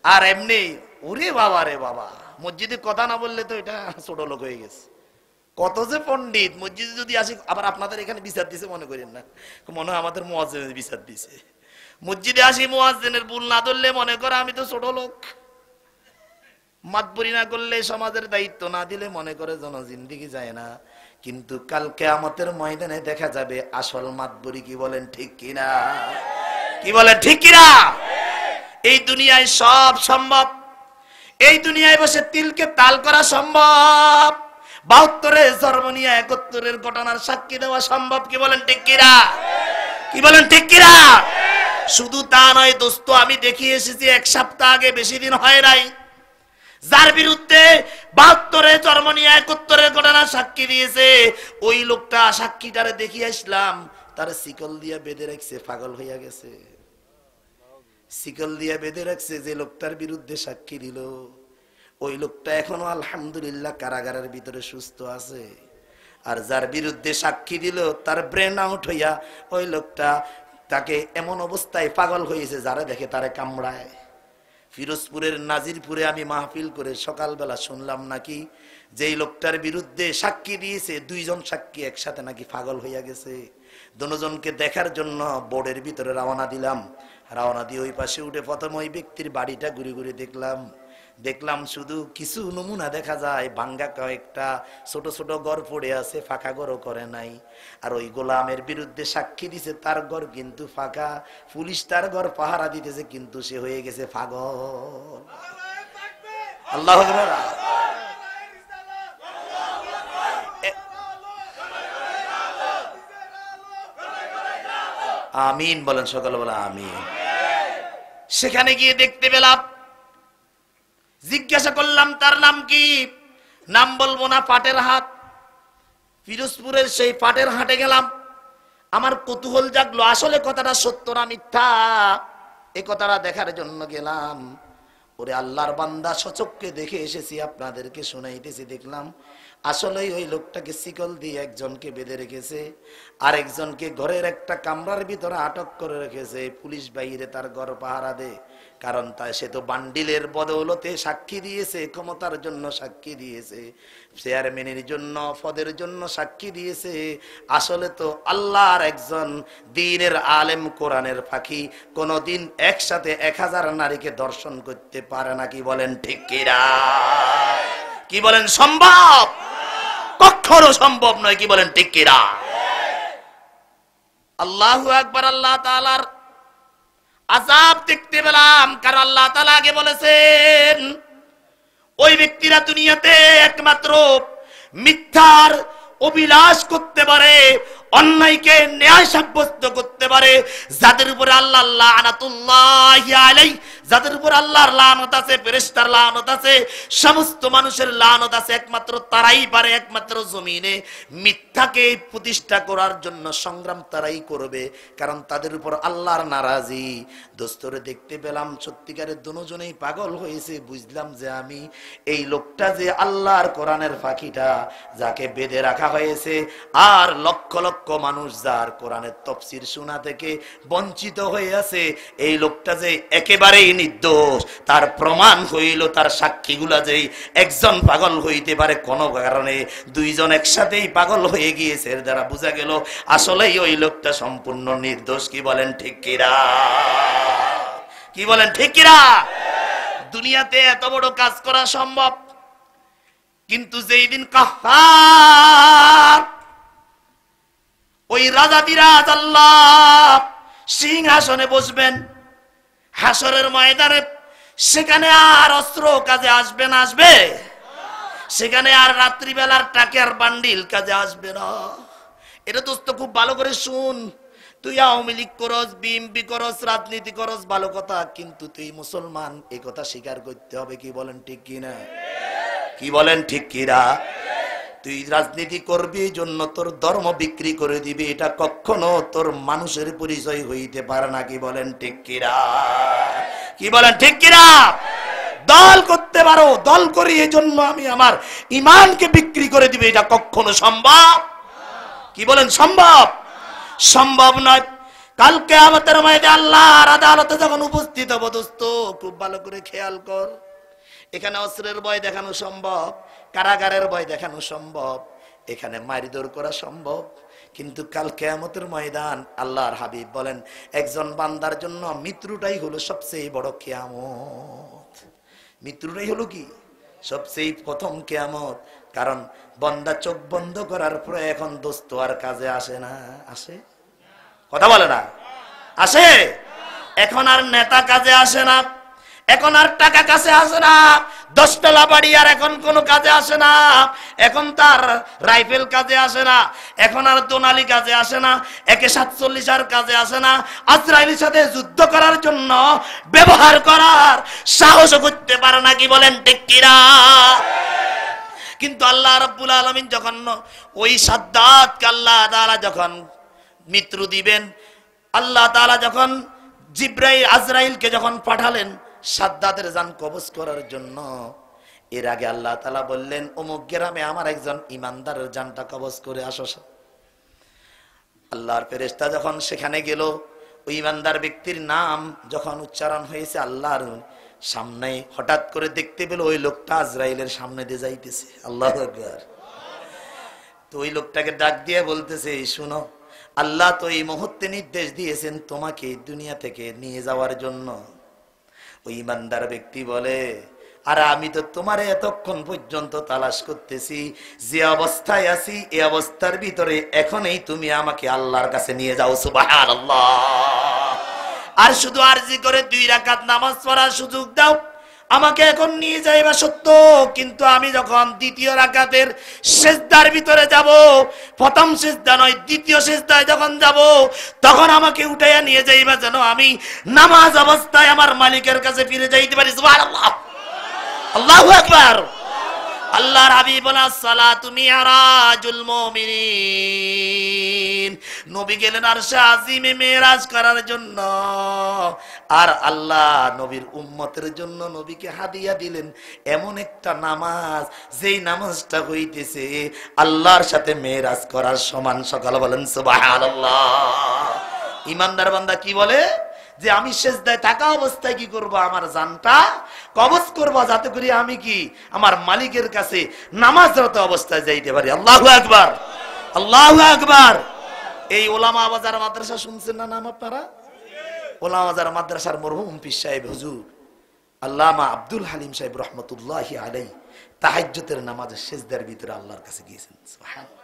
আর এমনি ওরে বাবা রে বাবা, মসজিদে কথা না বললে তো এটা ছোট লোক হয়ে গেছে। কত যে পণ্ডিত, মসজিদে যদি আসি, আবার আপনাদের এখানে বিচার দিছে মনে করেন না, মনে হয় আমাদের মুয়াজ্জিনের বিচার দিছে। মসজিদে আসি, মুয়াজ্জিনের ভুল না ধরলে মনে করে আমি তো ছোট লোক, মাতবরি না করলে সমাজের দায়িত্ব না দিলে মনে করে যেন জিন্দেগি যায় না। কিন্তু কাল কিয়ামতের ময়দানে দেখা যাবে আসল মাতবরি। কি বলেন, ঠিক কিনা? কি বলেন, ঠিক কিনা? এই দুনিয়ায় সব সম্ভব, এই দুনিয়ায় বসে তিলকে তাল করা সম্ভব, ৭২ জন্ম নিয়ে ৭১ ঘটনার সাক্ষী দেওয়া সম্ভব। কি বলেন, ঠিক কিনা? কি বলেন, ঠিক কিনা? শুধু তা নয় দোস্ত, আমি দেখিয়ে এসেছি ১ সপ্তাহ আগে, বেশি দিন হয় নাই, যার বিরুদ্ধে ৭২ জন্ম নিয়ে ৭১ ঘটনার সাক্ষী দিয়েছে, ওই লোকটা সাক্ষীটারে দেখিয়ে আসলাম, তার শিকল দিয়ে বেঁধে রাখছে, পাগল হইয়া গেছে। শিকল দিয়ে বেঁধে রাখছে, যে লোকটার বিরুদ্ধে সাক্ষী দিল, ওই লোকটা এখনো আলহামদুলিল্লাহ কারাগারের ভিতরে সুস্থ আছে। আর যার বিরুদ্ধে সাক্ষী দিল, তার ব্রেন আউট হইয়া ওই লোকটা তাকে এমন অবস্থায় পাগল হয়েছে, যারা দেখে তারে কামড়ায়। ফিরোজপুরের নাজিরপুরে আমি মাহফিল করে সকালবেলা শুনলাম নাকি যেই লোকটার বিরুদ্ধে সাক্ষী দিয়েছে, ২ জন সাক্ষী একসাথে নাকি পাগল হইয়া গেছে। দুজনকে দেখার জন্য বোর্ডের ভিতরে রওনা দিলাম। রওনা দিয়ে ওই পাশে উঠে প্রথম ওই ব্যক্তির বাড়িটা ঘুরে ঘুরে দেখলাম শুধু কিছু নমুনা দেখা যায়, ভাঙ্গা কয়েকটা ছোট ছোট ঘর পড়ে আছে, ফাঁকা ঘরও করে নাই। আর ওই গোলামের বিরুদ্ধে সাক্ষী দিছে, তার ঘর কিন্তু ফাঁকা, পুলিশ তার ঘর পাহারা দিতেছে, কিন্তু সে হয়ে গেছে পাগল। আল্লাহু আকবার। আমিন বলেন, সকলে বলে আমিন। সেখানে গিয়ে দেখতে পেলাম, জিজ্ঞাসা করলাম তার নাম কি, নাম বলবো না, পাটের হাট। ফিরোজপুরের সেই পাটের হাটে গেলাম, আমার কৌতূহল জাগলো, আসলে কথাটা সত্য না মিথ্যা, এই কথাটা দেখার জন্য গেলাম। ওরে আল্লাহর বান্দা, সচক্ষে দেখে এসেছি, আপনাদেরকে শোনাইতেছি। দেখলাম আসলেই ওই লোকটাকে শিকল দিয়ে একজনকে বেঁধে রেখেছে, আর একজনকে ঘরের একটা কামরার ভিতরে আটক করে রেখেছে। পুলিশ বাইরে তার ঘর পাহারা দেয়, কারণ সে তো বান্ডিলের বদৌলতে সাক্ষী দিয়েছে, ক্ষমতার জন্য সাক্ষী দিয়েছে, চেয়ারম্যানের জন্য, পদের জন্য সাক্ষী দিয়েছে। আসলে তো আল্লাহর একজন দ্বীনের আলেম, কোরআনের পাখি, কোনদিন একসাথে 1000 নারীকে দর্শন করতে পারে না। কি বলেন ঠিক কিনা? কি বলেন সম্ভব? কখনো সম্ভব নয়। কি বলেন ঠিক কিনা? আল্লাহু আকবার। আল্লাহ তাআলার আযাব দেখতে পেলাম, কারণ আল্লাহ তাআলা আগে বলেছেন ওই ব্যক্তিরা দুনিয়াতে একমাত্র মিথ্যার অভিলাষ করতে পারে, অন্যায়কে ন্যায় সাব্যস্ত করতে পারে, যাদের উপরে আল্লাহ লানাতুল্লাহি আলাইহি, যাদের উপর আল্লাহর লানত আছে, ফেরেশতার লানত আছে, সমস্ত মানুষের লানত আছে, একমাত্র তারাই পারে, একমাত্র জমিনে মিথ্যাকে প্রতিষ্ঠা করার জন্য সংগ্রাম তারাই করবে, কারণ তাদের উপর আল্লাহর নারাজি। দোস্তরে দেখতে পেলাম সত্যিকারের দুজনেই পাগল হয়েছে। বুঝলাম যে আমি এই লোকটা যে আল্লাহর কোরআনের পাখিটা, যাকে বেঁধে রাখা হয়েছে, আর লক্ষ লক্ষ মানুষ যার কোরআনের তাফসীর শোনা থেকে বঞ্চিত হয়ে আছে, এই লোকটা যে একেবারেই নির্দোষ, তার প্রমাণ হইল তার সাক্ষীগুলা যে একজন পাগল হইতে পারে কোন কারণে, দুইজন একসাথেই পাগল হয়ে গিয়েছে, এর দ্বারা বোঝা গেল আসলেই ওই লোকটা সম্পূর্ণ নির্দোষ। কি বলেন ঠিক কিনা? কি বলেন ঠিক কিনা? দুনিয়াতে এত বড় কাজ করা সম্ভব, কিন্তু যেই দিন কাহ্হার ওই রাজাধিরাজ আল্লাহ সিংহাসনে বসবেন হাসরের ময়দানে, সেখানে আর অস্ত্র কাজে আসবে না? আসবে? সেখানে আর রাত্রিবেলার টাকার বান্ডিল কাজে আসবে না। এটা দোস্ত খুব ভালো করে শুন। তুই আওয়ামী লীগ করস, বিএনপি করস, রাজনীতি করস, ভালো কথা, কিন্তু তুই মুসলমান, এই কথা স্বীকার করতে হবে। কি বলেন ঠিক কিনা? কি বলেন ঠিক কিনা? তুই রাজনীতি করবি জন্য তোর ধর্ম বিক্রি করে দিবি, এটা কখনো তোর মানুষের পরিচয় হইতে পারে না। কি বলেন ঠিক কিনা? কি বলেন ঠিক কিনা? দল করতে পারো, দল করি এই জন্য আমি আমার ইমানকে বিক্রি করে দিবে, এটা কখনো সম্ভব? কি বলেন সম্ভব? সম্ভব নয়। কাল কিয়ামতের ময়দানে আল্লাহর আদালতে যখন উপস্থিত হব, দোস্ত খুব ভালো করে খেয়াল কর, এখানে অস্ত্রের ভয় দেখানো সম্ভব, কারাগারের ভয় দেখানো সম্ভব, এখানে মারধর করা সম্ভব, কিন্তু কাল কিয়ামতের ময়দান আল্লাহর হাবিব বলেন একজন বান্দার জন্য মৃত্যুটাই হলো সবচেয়ে বড় কিয়ামত। মৃত্যুটাই হলো কি? সবচেয়ে প্রথম কিয়ামত। কারণ বান্দা চোখ বন্ধ করার পরে এখন দোস্ত আর কাজে আসে না। আসে? কথা বলে না? আসে? এখন আর নেতা কাজে আসে না, এখন আর টাকা কাছে আসে না, 10 তলা বাড়ি আর এখন কোনো কাজে আসে না, এখন তার রাইফেল কাজে আসে না, এখন আর দোনালি কাজে আসে না, AK-47 আর কাজে আসে না, আজরাইলের সাথে যুদ্ধ করার জন্য ব্যবহার করার সাহস করতে পারে না। কি বলেন ঠিক কিনা? কিন্তু আল্লাহ রাব্বুল আলামিন যখন ওই সাদ্দাতকে আল্লাহ তাআলা যখন মৃত্যু দিবেন, আল্লাহ তাআলা যখন জিবরাইল আজরাইলকে যখন পাঠালেন সাদ্দাতের জান কবজ করার জন্য, এর আগে আল্লাহ তাআলা বললেন অমুক গ্রামে আমার একজন ইমানদারের জানটা কবজ করে আসো। আল্লাহর ফেরেশতা যখন সেখানে গেল, ওই ইমানদার ব্যক্তির নাম যখন উচ্চারণ হয়েছে আল্লাহর সামনে, হঠাৎ করে দেখতে পেল ওই লোকটা আজরাইলের সামনে দিয়ে যাইতেছে। আল্লাহু আকবার। তো ওই লোকটাকে ডাক দিয়ে বলতেছে, শুনো, আল্লাহ তো এই মুহূর্তে নির্দেশ দিয়েছেন তোমাকে দুনিয়া থেকে নিয়ে যাওয়ার জন্য। ওই ইমানদার ব্যক্তি বলে, আর আমি তো তোমারে এতক্ষণ পর্যন্ত তালাশ করতেছি, যে অবস্থায় আছি এই অবস্থার ভিতরে এখনই তুমি আমাকে আল্লাহর কাছে নিয়ে যাও। সুবহানাল্লাহ। আর শুধু আরজি করে 2 রাকাত নামাজ পড়ার সুযোগ দাও, আমাকে এখন নিয়ে যাইবা সত্য, কিন্তু আমি যখন দ্বিতীয় রাকাতের সিজদার ভিতরে যাব, প্রথম সিজদা নয় দ্বিতীয় সিজদায় যখন যাব, তখন আমাকে উঠাইয়া নিয়ে যাইবা যেন আমি নামাজ অবস্থায় আমার মালিকের কাছে ফিরে যাইতে পারি। সুবহানাল্লাহ। আল্লাহু আকবার। আল্লাহর হাবিব বলেন সালাতু মিরাজুল মুমিনিন, নবী গেলেন আরশে আজিমে মেরাজ করার জন্য, আর আল্লাহ নবীর উম্মতের জন্য নবীকে হাদিয়া দিলেন এমন একটা নামাজ, যেই নামাজটা হইতেছে আল্লাহর সাথে মেরাজ করার সমান। সকাল বলেন সুবহানাল্লাহ। ইমানদার বান্দা কি বলে যে আমি সেজদায় থাকা অবস্থায় কি করব, আমার জানটা কবজ করব, যাতে করে আমি কি আমার মালিকের কাছে নামাজরত অবস্থায় যাইতে পারি। আল্লাহু আকবার, আল্লাহু আকবার। এই ওলামা বাজার মাদ্রাসা শুনছেন না নাম আপনারা? ওলামা বাজার মাদ্রাসার মরহুম পীর সাহেব হুজুর আল্লামা আব্দুল হালিম সাহেব রহমতুল্লাহি আলাইহি তাহাজ্জুদের নামাজের সেজদার ভিতরে আল্লাহর কাছে গিয়েছেন। সুবহানাল্লাহ,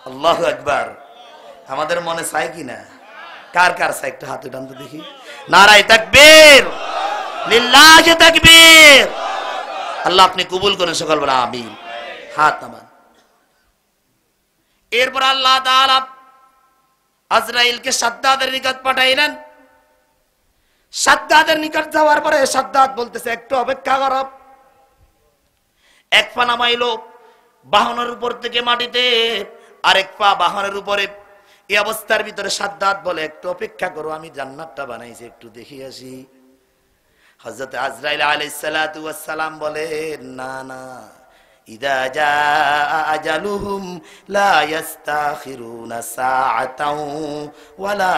আল্লাহু আকবার। আমাদের মনে চাই কিনা? কার কার চাই একটু হাতে টান তো দেখি। নারায়ে তাকবীর, লিল্লাহি তাকবীর। আল্লাহ আপনি কবুল করেন, সকল বলা আমিন। হাত নামান। এরপর আল্লাহ তাআলা আজরাইলকে সাদ্দাদের নিকট পাঠাইলেন। সাদ্দাদের নিকট যাওয়ার পরে সাদ্দাদ বলতেছে একটু অপেক্ষা করো। এক পা নামাইলো বাহনের উপর থেকে মাটিতে, আরেক পা বাহনের উপরে। এই অবস্থার ভিতরে সাদ্দাত বলে একটু অপেক্ষা করো, আমি জান্নাতটা বানাইছি একটু দেখি আসি। হযরত আজরাইল আলাইহিস সালাতু ওয়াস সালাম বলে না না, ইদা জাআ আজালুহুম লা ইস্তাখিরুনা সাআতাও ওয়ালা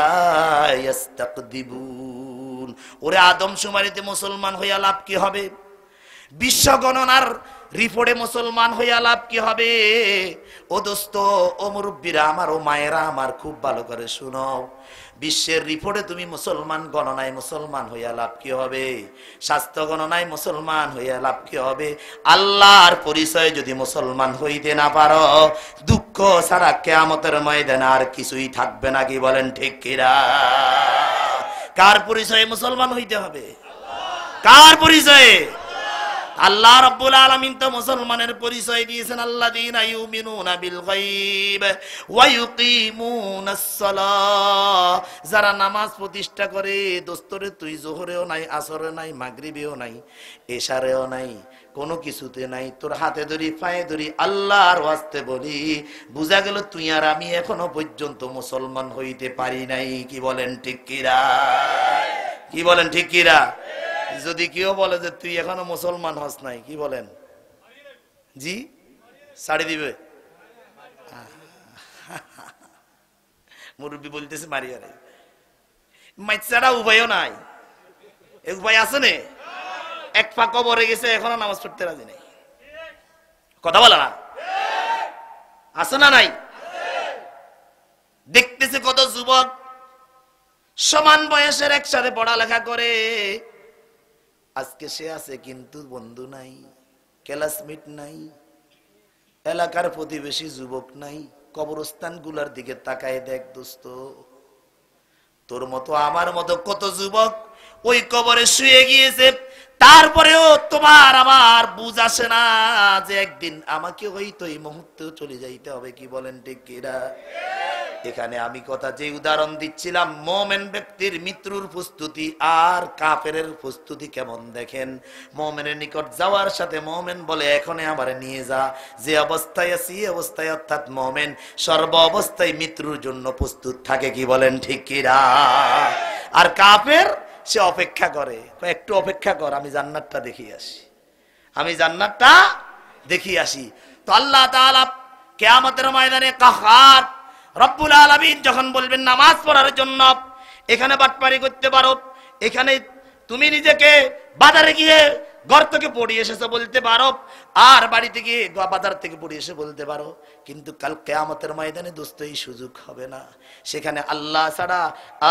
ইস্তাকদিবুন। ওরে আদম শুমারিতে মুসলমান হইয়া লাভ কি হবে? বিশ্ব গণনার রিপোর্টে মুসলমান হইয়া লাভ কি হবে? ও দোস্ত, ও মুরব্বীরা আমার, ও মায়েরা আমার, খুব ভালো করে শুনো। বিশ্বের রিপোর্টে তুমি মুসলমান গণনায় মুসলমান হইয়া লাভ কি হবে? স্বাস্থ্য গণনায় মুসলমান হইয়া লাভ কি হবে? আল্লাহর পরিচয় যদি মুসলমান হইতে না পারো, দুঃখ ছাড়া কিয়ামতের ময়দানে আর কিছুই থাকবে না। কি বলেন ঠিক কিনা? কার পরিচয়ে মুসলমান হইতে হবে? কার পরিচয়ে? আল্লাহ রাব্বুল আলামিন তো মুসলমানের পরিচয় দিয়েছেন, আল্লাযীনা ইউমিনুনা বিল গায়ব ওয়া ইউকিমুনাস সালাহ। যারা নামাজ প্রতিষ্ঠা করে। দোস্তরে তুই যোহরেও নাই, আসরে নাই, মাগরিবেও নাই, এশারেও নাই, কোনো কিছুতে নাই, তোর হাতে ধরি পায়ে ধরি আল্লাহর ওয়াস্তে বলি, বুঝা গেল তুই আর আমি এখনো পর্যন্ত মুসলমান হইতে পারি নাই। কি বলেন ঠিক কিরা? কি বলেন ঠিক কিরা? যদি কেউ বলে যে তুই এখনো মুসলমান হস নাই, কি বলেন? জি ছাড়ি দিবে? মুরব্বী বলতেছে মারিয়া রে, মাইচারা উপায়ও নাই। উপায় আছে নে? এক পা কবরে গেছে, এখনো নামাজ পড়তে রাজি নাই। কথা বলে না? আছে না নাই? দেখতেছে কত যুবক সমান বয়সের একসাথে পড়ালেখা করে, আজকে সে আছে কিন্তু বন্ধু নাই, ক্লাসমেট নাই, এলাকার প্রতিবেশী যুবক নাই। কবরস্থান গুলার দিকে তাকায় দেখ দোস্ত, তোর মতো আমার মতো কত যুবক ওই কবরে শুয়ে গিয়েছে। তারপরেও তোমার আমার বুঝ আসে না যে একদিন আমাকে হয়তো এই মুহূর্তেও চলে যাইতে হবে। কি বলেন ঠিক কিনা? এখানে আমি কথা যে উদাহরণ দিচ্ছিলাম, মুমিন ব্যক্তির মৃত্যুর প্রস্তুতি আর কাফেরের প্রস্তুতি কেমন দেখেন। মুমিনের নিকট যাওয়ার সাথে মুমিন বলে এখনই আমারে নিয়ে যা। যে অবস্থায় আছি এই অবস্থায়, অর্থাৎ মুমিন সর্ব অবস্থায় মৃত্যুর জন্য প্রস্তুত থাকে। কি বলেন ঠিক কিনা? আর কাফের সে অপেক্ষা করে, একটু অপেক্ষা কর, আমি জান্নাতটা দেখিয়ে আসি, আমি জান্নাতটা দেখিয়ে আসি। তো আল্লাহ তাআলা কিয়ামতের ময়দানে কাহার রব্বুল আলামিন যখন বলবেন নামাজ পড়ার জন্য, এখানে বাটপারি করতে পারো, এখানে তুমি নিজেকে বাজারে গিয়ে ঘর থেকে পড়ে এসেছো বলতে পারো, আর বাড়িতে গিয়ে বাজার থেকে পড়ে এসে বলতে পারো, কিন্তু কাল কিয়ামতের ময়দানে দোস্ত এই সুযোগ হবে না। সেখানে আল্লাহ ছাড়া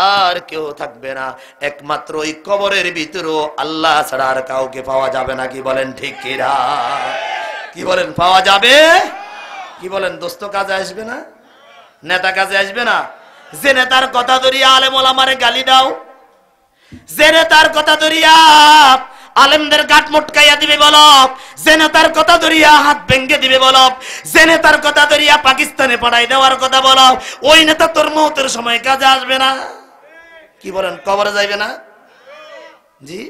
আর কেউ থাকবে না, একমাত্র ওই কবরের ভিতরেও আল্লাহ ছাড়া আর কাউকে পাওয়া যাবে না। কি বলেন ঠিক কিনা? কি বলেন? পাওয়া যাবে? কি বলেন? দোস্ত কাজে আসবে না, নেতা কাজে আসবে না। যে নেতার কথা ধরিয়া আলেম ওলামারে গালি দাও, যে নেতার কথা ধরিয়া আলেমদের গাট মোটকাইয়া দিবে বলো, যে নেতার কথা ধরিয়া হাত ভেঙ্গে দিবে বলো, যে নেতার কথা ধরিয়া পাকিস্তানে পাঠাই দেওয়ার কথা বলো, ওই নেতা তোর মৌতের সময় কাজে আসবে না। কি বলেন? কবরে যাইবে না? জি,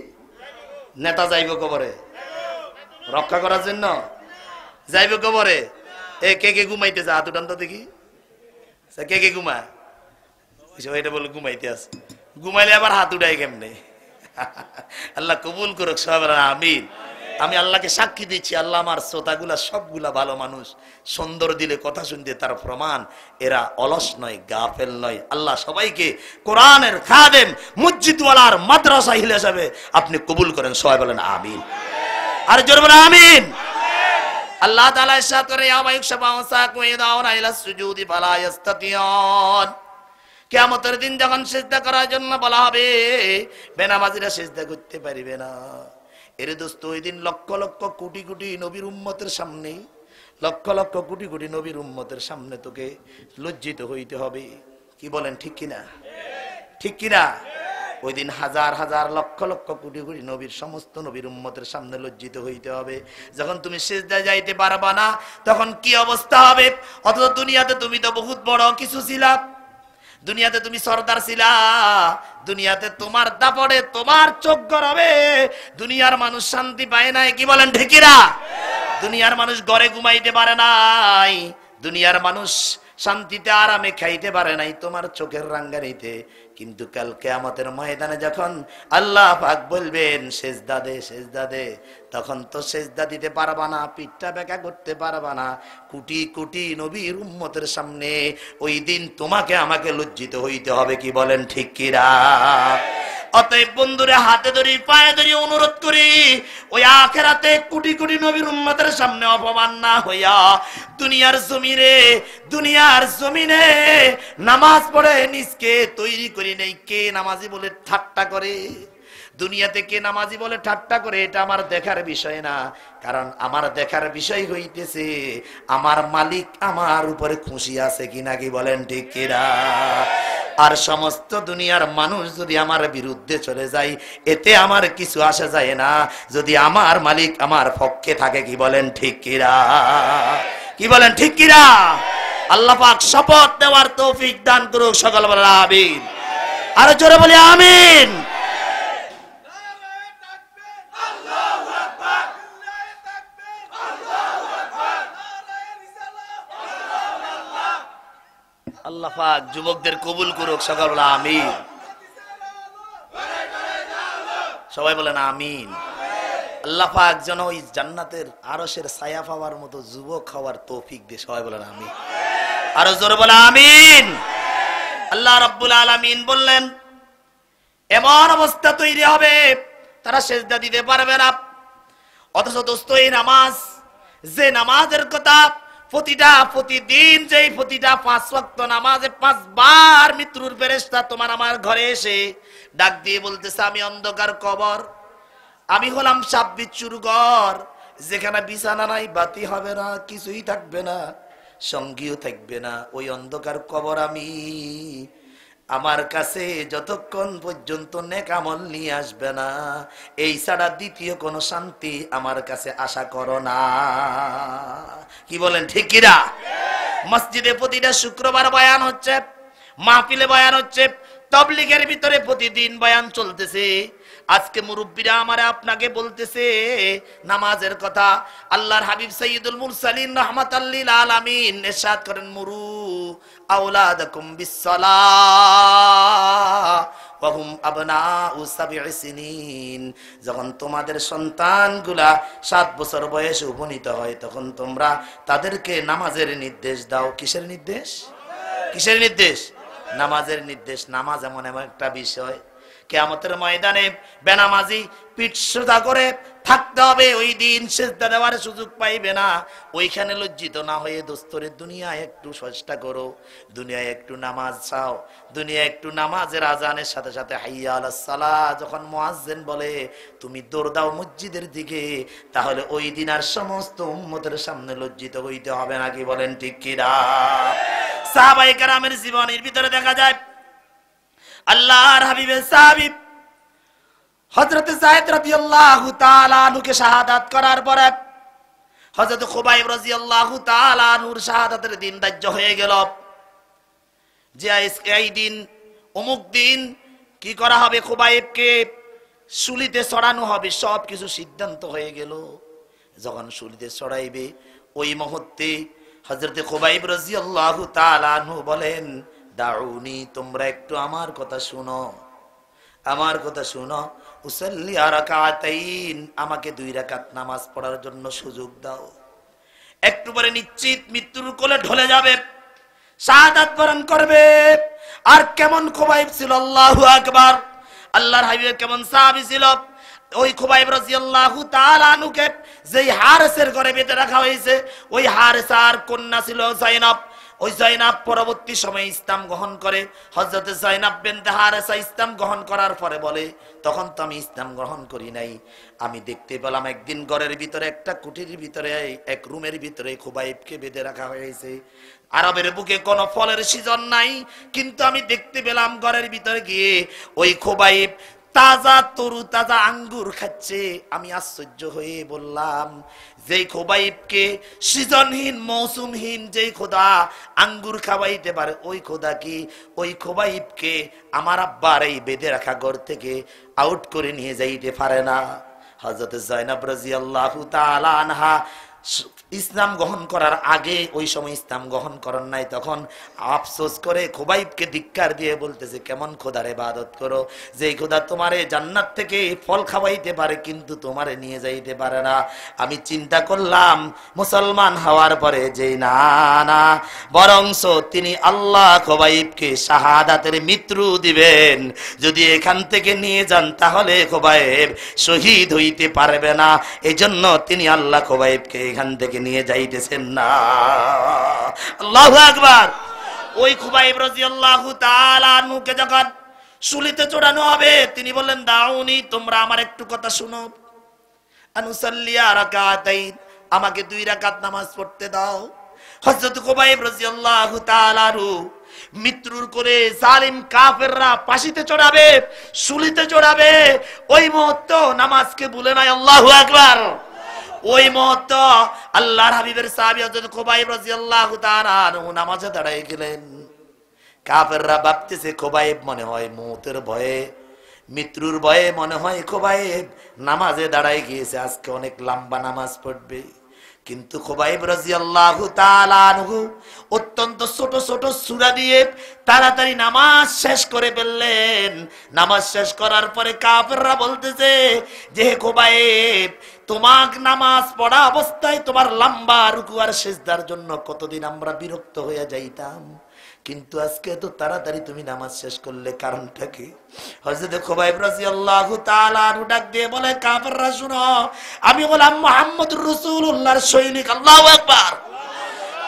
নেতা যাইব কবরে রক্ষা করার জন্য, যাইব কবরে। এ কে কে ঘুমাইতেছে? হাত উঠান তো দেখি। কে কে ঘুমায়? এটা বলে ঘুমাইতে আছে, ঘুমাইলে আবার হাত উঠাই কেমনে? আল্লাহ কবুল করুক, সবাই বলেন আমিন। আমি আল্লাহকে সাক্ষী দিচ্ছি, আল্লাহ আমার শ্রোতাগুলা সবগুলা ভালো মানুষ, সুন্দর দিলে কথা শুনতে তার প্রমাণ এরা অলস নয়, গাফেল নয়। আল্লাহ সবাইকে কোরআনের খাদেম, মসজিদওয়ালার মাদ্রাসা হিসেবে আপনি কবুল করেন, সবাই বলেন আমিন। আর জোরে বলেন আমিন। আল্লাহ তাআলা ইরশাদ করে ইয়া মাইয়ুশাবাউ সাকু ইয়াদাউনা ইলা সুজুদি ফালা ইস্তাতিউন। কিয়ামতের দিন যখন সিজদা করার জন্য বলা হবে, বেনামাজিরা সিজদা করতে পারবে না। এর দোস্ত, ওই দিন লক্ষ লক্ষ কোটি কোটি নবীর উম্মতের সামনে, লক্ষ লক্ষ কোটি কোটি নবীর উম্মতের সামনে তোকে লজ্জিত হইতে হবে। কি বলেন, ঠিক কিনা? ঠিক কিনা? ওই দিন হাজার হাজার লক্ষ লক্ষ কোটি কোটি নবীর, সমস্ত নবীর উম্মতের সামনে লজ্জিত হইতে হবে। যখন তুমি সিজদায় যাইতে পারবা না, তখন কি অবস্থা হবে? অথচ দুনিয়াতে তুমি তো বহুত বড় কিছু ছিলা, দুনিয়াতে তুমি সরদার ছিলা, দুনিয়াতে তোমার দাপড়ে তোমার চোখ গড়াবে। দুনিয়ার মানুষ শান্তি পায় নাই, কি বলেন ঠিক কিনা? দুনিয়ার মানুষ ঘরে ঘুমাইতে পারে নাই, দুনিয়ার মানুষ শান্তিতে আরামে খাইতে পারে নাই তোমার চোখের রাঙ্গানিতে। কিন্তু কাল কিয়ামতের ময়দানে যখন আল্লাহ পাক বলবেন সেজদা দে, সেজদা দে, তখন তো সেজদা দিতে পারবা না, পিঠটা বেঁকা করতে পারবা না। কোটি কোটি নবীর উম্মতের সামনে ওই দিন তোমাকে আমাকে লজ্জিত হইতে হবে, কি বলেন ঠিক কিনা? অতএব বন্ধুরে, হাতে ধরি পায়ে ধরি অনুরোধ করি, ওই আখিরাতে কোটি কোটি নবীর উম্মতের সামনে অপমান না হইয়া দুনিয়ার জমিনে নামাজ পড়ে নিজকে তৈরি করি নেই। কে নামাজি বলে ঠাট্টা করে, দুনিয়াতে কে নামাজি বলে ঠাট্টা করে, এটা আমার দেখার বিষয় না। কারণ আমার দেখার বিষয় হইতেছে আমার মালিক আমার উপরে খুশি আছে কিনা, কি বলেন ঠিক কিনা? আর সমস্ত দুনিয়ার মানুষ যদি আমার বিরুদ্ধে চলে যায়, এতে আমার কিছু আসে যায় না, যদি আমার মালিক আমার পক্ষে থাকে, কি বলেন ঠিক কিনা? কি বলেন ঠিক কিনা? আল্লাহ পাক শপথ দেওয়ার তৌফিক দান করুক, সকল বলেন আমিন। আর জোরে বলি আমিন। আল্লাহ পাক যুবকদের কবুল করুক, সকল বলেন আমিন। সবাই বলেন আমিন। আল্লাহ পাক যেন ওই জান্নাতের আরশের ছায়া পাওয়ার মতো যুবক হওয়ার তৌফিক দিয়ে, সবাই বলেন আমিন। আরো জোরে বলেন আমিন। আল্লাহ রাব্বুল আলামিন বললেন এমন অবস্থা তৈরি হবে তারা সিজদা দিতে পারবে না। অথচ দোস্ত, এই নামাজ, যে নামাজের কথা প্রতিদিন, যেই প্রতিটা 5 ওয়াক্ত নামাজে 5 বার মৃত্যুর ফেরেশতা তোমার আমার ঘরে এসে ডাক দিয়ে বলতেছে, আমি অন্ধকার কবর, আমি হলাম সাপ বিচ্ছুর ঘর, যেখানে বিছানা নাই, বাতি হবে না, কিছুই থাকবে না, সঙ্গীও থাকবে না। ওই অন্ধকার কবর আমি, আমার কাছে যতক্ষণ পর্যন্ত নেক আমল নিয়ে আসবে না, এই ছাড়া দ্বিতীয় কোনো শান্তি আমার কাছে আশা করো না। কি বলেন ঠিক কিনা? মসজিদে প্রতিটা শুক্রবার বয়ান হচ্ছে, মাহফিলে বয়ান হচ্ছে, তাবলীগের ভিতরে প্রতিদিন বয়ান চলতেছে। আজকে মুরব্বীরা আমারে আপনাকে বলতেছে নামাজের কথা। আল্লাহর হাবিব সাইয়্যিদুল মুরসালিন রাহমাতাল লিল আলামিন ইরশাদ করেন, মুরু আওলাদাকুম বিসসালাহ ওয়া হুম আবনাউ 7 সিনিন। যখন তোমাদের সন্তানগুলা 7 বছর বয়সে উপনীত হয়, তখন তোমরা তাদেরকে নামাজের নির্দেশ দাও। কিসের নির্দেশ? কিসের নির্দেশ? নামাজের নির্দেশ। নামাজ এমন একটা বিষয়, কিয়ামতের ময়দানে বেনামাজি পিঠ সোজা করে থাকতে হবে, ওই দিন সিজদা দেওয়ার সুযোগ পাইবে না। ওইখানে লজ্জিত না হয়ে দোস্তরে দুনিয়ায় একটু চেষ্টা করো, দুনিয়ায় একটু নামাজ চাও, দুনিয়ায় একটু নামাজের আজানের সাথে সাথে হাইয়া আলাস সালাহ যখন মুয়াজ্জিন বলে তুমি দৌড় দাও মসজিদের দিকে, তাহলে ওই দিন আর সমস্ত উম্মতের সামনে লজ্জিত হইতে হবে না। কি বলেন ঠিক কিনা? সাহাবায়ে কেরামের জীবনের ভিতরে দেখা যায় আল্লাহর হাবিবের সাহাবী হযরত যায়েদ রাদিয়াল্লাহু তাআলা আনহুকে শাহাদাত করার পরে হযরত খুবাইব রাদিয়াল্লাহু তাআলা আনহুর শাহাদাতের দিন ধার্য হয়ে গেল, যে এই দিন অমুক দিন কি করা হবে, খুবাইবকে শুলিতে চড়ানো হবে, সব কিছু সিদ্ধান্ত হয়ে গেল। যখন শুলিতে চড়াইবে ওই মুহূর্তে হযরতে খুবাইব রাদিয়াল্লাহু তাআলা আনহু বলেন, দাউনি, তোমরা একটু আমার কথা শুনো, আমার কথা শুনো। উসাল্লি রাকাতাইন, আমাকে 2 রাকাত নামাজ পড়ার জন্য সুযোগ দাও। একটু পরে নিশ্চিত মৃত্যুর কোলে ঢলে যাবে, শাহাদাত বরণ করবে। আর কেমন খুবাইব ছিল, আল্লাহু আকবার! আল্লাহর হাবিবের কেমন সাহাবী ছিল। ওই খুবাইব রাদিয়াল্লাহু তাআলা আনহুকে যেই হারেসের ঘরে বেঁধে রাখা হয়েছে, ওই হারেসার কন্যা ছিল যায়েনব। ওই যায়েনব পরবর্তী সময়ে ইসলাম গ্রহণ করে। হযরত যায়েনব বিনতে হারেসা ইসলাম গ্রহণ করার পরে বলে, তখন তো আমি ইসলাম গ্রহণ করি নাই, আমি দেখতে পেলাম একদিন ঘরের ভিতরে একটা কুটির ভিতরে, এক রুমের ভিতরে খুবাইবকে বেঁধে রাখা হয়েছে। আরবের বুকে কোনো ফলের সিজন নাই, কিন্তু আমি দেখতে পেলাম ঘরের ভিতরে গিয়ে ওই খুবাইব তাজা তরু তাজা আঙ্গুর খাচ্ছে। আমি আশ্চর্য হয়ে বললাম, যেই খুবাইবকে সিজনহীন মৌসুমহীন যেই খোদা আঙ্গুর খাওয়াইতে পারে, ওই খোদা কি ওই খুবাইবকে আমার আব্বার এই বেঁধে রাখা ঘর থেকে আউট করে নিয়ে যাইতে পারে না? হযরত যায়েনব রাদিয়াল্লাহু তাআলা আনহা ইসলাম গ্রহণ করার আগে, ওই সময় ইসলাম গ্রহণ করেন নাই, তখন আফসোস করে খুবাইবকে ধিক্কার দিয়ে বলতেছে, কেমন খোদার ইবাদত করো, যেই খোদা তোমারে জান্নাত থেকে ফল খাওয়াইতে পারে কিন্তু তোমারে নিয়ে যাইতে পারে না। আমি চিন্তা করলাম মুসলমান হওয়ার পরে যে না বরংস তিনি আল্লাহ খুবাইবকে শাহাদাতের মৃত্যু দিবেন। যদি এখান থেকে নিয়ে যান তাহলে খুবাইব শহীদ হইতে পারবে না, এজন্য তিনি আল্লাহ খুবাইবকে এখান থেকে নিয়ে যাইতেছেন না। আল্লাহু আকবার। ওই খুবাইব রাদিয়াল্লাহু তাআলা আনহুকে যখন শুলিতে চড়ানো হবে, তিনি বললেন, দাউনি, তোমরা আমার একটু কথা শুনো। আনুসাল্লিয়া রাকাতাইন, আমাকে 2 রাকাত নামাজ পড়তে দাও। হযরত খুবাইব রাদিয়াল্লাহু তাআলা আনহু মৃত্যুর কোলে জালিম কাফেররা ফাঁসিতে চড়াবে, শুলিতে চড়াবে, ওই মুহূর্ত নামাজকে ভুলে নাই। আল্লাহু আকবার। ওই মুহূর্ত আল্লাহর হাবিবের সাহাবী হযরত খুবাইব রাদিয়াল্লাহু তাআলা আনহু নামাজে দাঁড়ায় গেলেন। কাফেররা ভাবতেছে খুবাইব মনে হয় মৌতের ভয়ে, মৃত্যুর ভয়ে মনে হয় খুবাইব নামাজে দাঁড়ায় গিয়েছে, আজকে অনেক লম্বা নামাজ পড়বে। কিন্তু খুবাইব রাদিয়াল্লাহু তাআলা আনহু অত্যন্ত ছোট ছোট সূরা দিয়ে তাড়াতাড়ি নামাজ শেষ করে ফেললেন। নামাজ শেষ করার পরে কাফেররা বলতেছে যে, খুবাইব, তোমার নামাজ পড়া অবস্থায় তোমার লম্বা রুকু আর সিজদার জন্য কতদিন আমরা বিরক্ত হয়ে যাইতাম, কিন্তু আজকে তো তাড়াতাড়ি তুমি নামাজ শেষ করলে, কারণটা কি? হযরত খুবাইব রাদিয়াল্লাহু তাআলা আনহু ডাক দিয়ে বলে, কাফেররা শুনো, আমি হলাম মুহাম্মদুর রাসূলুল্লাহর সৈনিক। আল্লাহু আকবার।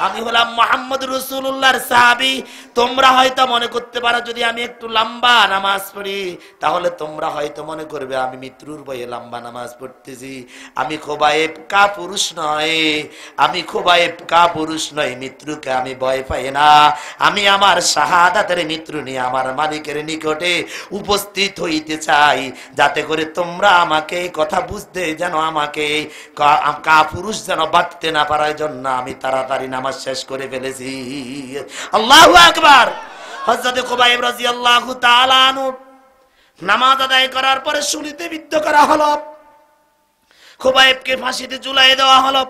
আমি হলাম মুহাম্মদুর রাসূলুল্লাহর সাহাবী। তোমরা হয়তো মনে করতে পারো যদি আমি একটু লম্বা নামাজ পড়ি তাহলে তোমরা হয়তো মনে করবে আমি মৃত্যুর ভয়ে লম্বা নামাজ পড়তেছি। আমি খুবাইব কা পুরুষ নয়, আমি খুবাইব কা পুরুষ নয়, মৃত্যুকে আমি ভয় পাই না। আমি আমার শাহাদাতের মৃত্যু নিয়ে আমার মালিকের নিকটে উপস্থিত হইতে চাই, যাতে করে তোমরা আমাকে কথা বুঝতে যেন আমাকে কা পুরুষ যেন বাঁধতে না পারার জন্য আমি তাড়াতাড়ি নামাজ শেষ করে ফেলেছি। আল্লাহু আকবার। হযরত খুবাইব রাদিয়াল্লাহু তাআলা আনহু নামাজ আদায় করার পরে শুলিতে বিদ্ধ করা হলো, খুবাইবকে ফাঁসিতে ঝুলাইয়ে দেওয়া হলো।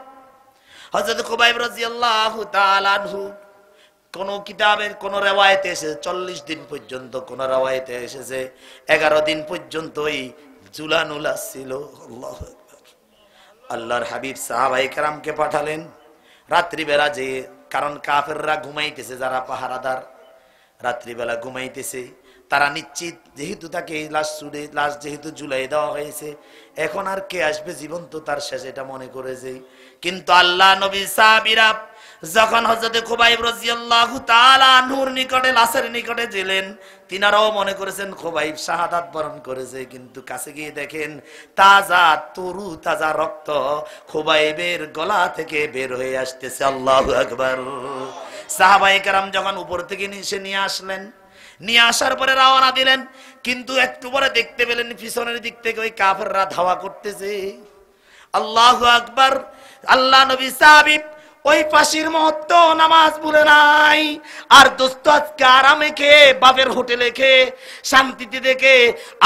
হযরত খুবাইব রাদিয়াল্লাহু তাআলা আনহু কোন কিতাবের কোন রিওয়ায়েতে এসেছে 40 দিন পর্যন্ত, কোন রিওয়ায়েতে এসেছে 11 দিন পর্যন্ত এই ঝুলানো ছিল। আল্লাহু আকবার। আল্লাহর হাবিব সাহাবায়ে কেরামকে পাঠালেন রাত্রিবেলা, যে কারণ কাফেররা ঘুমাইতেছে, যারা পাহারাদার রাত্রিবেলা ঘুমাইতেছে, তারা নিশ্চিত যেহেতু তাকে লাশ যেহেতু ঝুলাই দেওয়া হয়েছে, এখন আর কে আসবে জীবন্ত তার শেষ, এটা মনে করেছে। কিন্তু আল্লাহ নবী সাহাবীরা যখন হযরত খুবাইব রাদিয়াল্লাহু তাআলা আনহুর নিকটে লাশের নিকটে গেলেন, তিনারাও মনে করেছেন খুবাইব শাহাদাত বরণ করেছে, কিন্তু কাছে গিয়ে দেখেন তাজা তরু তাজা রক্ত খুবাইবের গলা থেকে বের হয়ে আসতেছে। আল্লাহু আকবার। সাহাবায়ে কেরাম যখন উপর থেকে নিচে নিয়ে আসলেন, নিয়ে আসার পরে রওনা দিলেন, কিন্তু একটু পরে দেখতে পেলেন পিছনের দিক থেকে ওই কাফেররা ধাওয়া করতেছে। আল্লাহু আকবার। আল্লাহ নবী সাহাবী ওই ফাঁসির মুহূর্ত নামাজ ভুলে নাই। আর দোস্ত আজকে আরামে খেয়ে বাপের হোটেলে খেয়ে শান্তিতে দেখে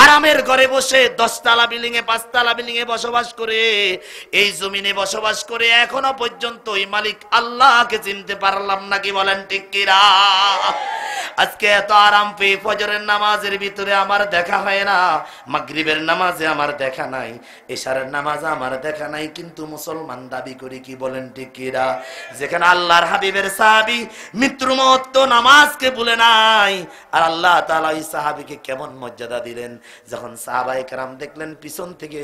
আরামের ঘরে বসে 10 তলা বিল্ডিং এ 5 তলা বিল্ডিং এ বসবাস করে, এই জমিনে বসবাস করে এখনো পর্যন্ত ওই মালিক আল্লাহকে চিনতে পারলাম নাকি বলেন ঠিক কিনা? আজকে এত আরাম পেয়ে ফজরের নামাজের ভিতরে আমার দেখা হয় না, মাগরিবের নামাজে আমার দেখা নাই, ইশারের নামাজে আমার দেখা নাই, কিন্তু মুসলমান দাবি করি কি বলেন ঠিক কিনা? যেখানে আল্লাহর হাবিবের সাহাবী মৃত্যুর মুহূর্ত নামাজকে ভুলে নাই, আর আল্লাহ তাআলা ওই সাহাবীকে কেমন মর্যাদা দিলেন। যখন সাহাবায়ে কেরাম দেখলেন পিছন থেকে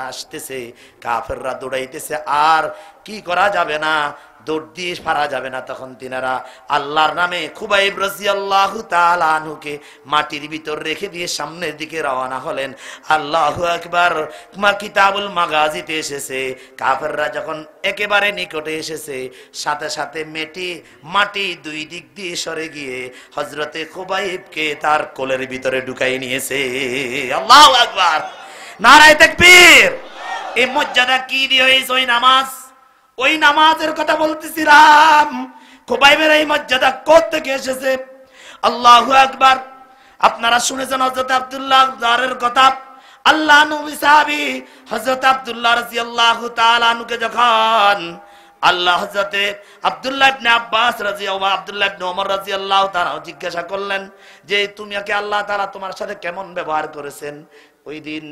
আসতেছে কাফেররা দৌড়াইতেছে, আর কি করা যাবে না, দৌড় দিয়ে পারা যাবে না, তখন তিনারা আল্লাহর নামে খুবাইব রাদিয়াল্লাহু তাআলা আনহুকে মাটির ভিতর রেখে দিয়ে সামনের দিকে রওনা হলেন। আল্লাহু আকবার। কিতাবুল মাগাজিতে এসেছে কাফেররা যখন একেবারে নিকটে এসেছে, সাথে সাথে মাটি দুই দিক দিয়ে সরে গিয়ে হযরতে খুবাইবকে তার কোলের ভিতরে ঢুকাই নিয়েছে। আল্লাহু আকবার, নারায়ে তাকবীর। এই মর্যাদা কি দিয়ে হয়েছে? ওই নামাজ, ওই নামাজের কথা বলতেছিলাম। খুবাইবের এই মর্যাদা কোথা থেকে এসেছে? আল্লাহু আকবার। আপনারা শুনেছেন হযরত আব্দুল্লাহ দারের কথা। আল্লাহ নবী সাহাবী হযরত আব্দুল্লাহ রাদিয়াল্লাহু তাআলা আনহুকে যখন আল্লাহ হযরতে আব্দুল্লাহ ইবনে আব্বাস রাদিয়াল্লাহু আব্দুল্লাহ ইবনে ওমর রাদিয়াল্লাহু তাআলা জিজ্ঞাসা করলেন যে তুমি কি আল্লাহ তাআলা তোমার সাথে কেমন ব্যবহার করেছেন? ওই দিন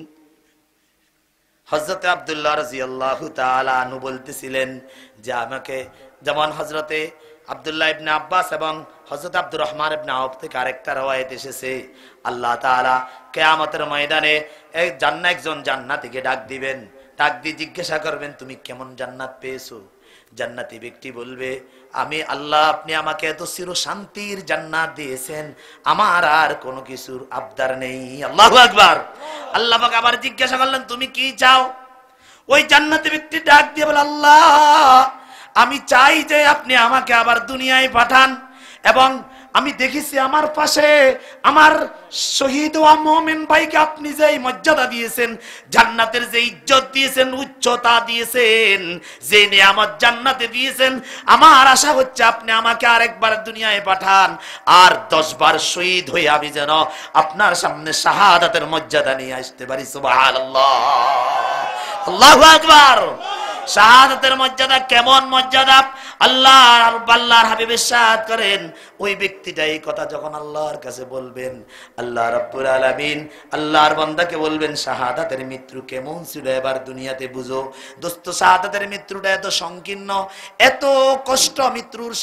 হযরতে আব্দুল্লাহ রাদিয়াল্লাহু তাআলা আনহু বলতেছিলেন যে আমাকে যেমন হযরতে আব্দুল্লাহ ইবনে আব্বাস এবং হযরত আব্দুর রহমান ইবনে আওফ থেকে আরেকটা রওয়ায়াত এসেছে, আল্লাহ তাআলা কিয়ামতের ময়দানে একজন জান্নাতীকে ডাক দিবেন, ডাক দিয়ে জিজ্ঞাসা করবেন তুমি কেমন জান্নাত পেয়েছো? জান্নাতি ব্যক্তি বলবে আমি আল্লাহ আপনি আমাকে এত চির শান্তির জান্নাত দিয়েছেন, আমার আর কোনো কিছুর আবদার নেই। আল্লাহু আকবার। আল্লাহ পাক আবার জিজ্ঞাসা করলেন তুমি কি চাও? ওই জান্নাতি ব্যক্তি ডাক দিয়ে বলে আল্লাহ আমি চাই যে আপনি আমাকে আবার দুনিয়ায় পাঠান, এবং আমি দেখেছি আমার পাশে আমার শহীদ ও মুমিন ভাইকে আপনি যে মর্যাদা দিয়েছেন, জান্নাতের যে ইজ্জত দিয়েছেন, উচ্চতা দিয়েছেন, যে নিয়ামত জান্নাতে দিয়েছেন, আমার আশা হচ্ছে আপনি আমাকে আরেকবার দুনিয়ায় পাঠান, আর 10 বার শহীদ হয়ে আমি যেন আপনার সামনে শাহাদাতের মর্যাদা নিয়ে আসতে পারি। সুবহানাল্লাহ, আল্লাহু আকবার। শাহাদাতের মর্যাদা কেমন মর্যাদা? আল্লাহর হাবিব ইরশাদ করেন ওই ব্যক্তিটা এই কথা যখন আল্লাহর কাছে বলবেন, আল্লাহ রাব্বুল আলামিন আল্লাহর বান্দাকে বলবেন শাহাদাতের মৃত্যু কেমন ছিল এবার দুনিয়াতে বুঝো। দোস্ত শাহাদাতের মৃত্যুটা এত সংকীর্ণ, এত কষ্ট,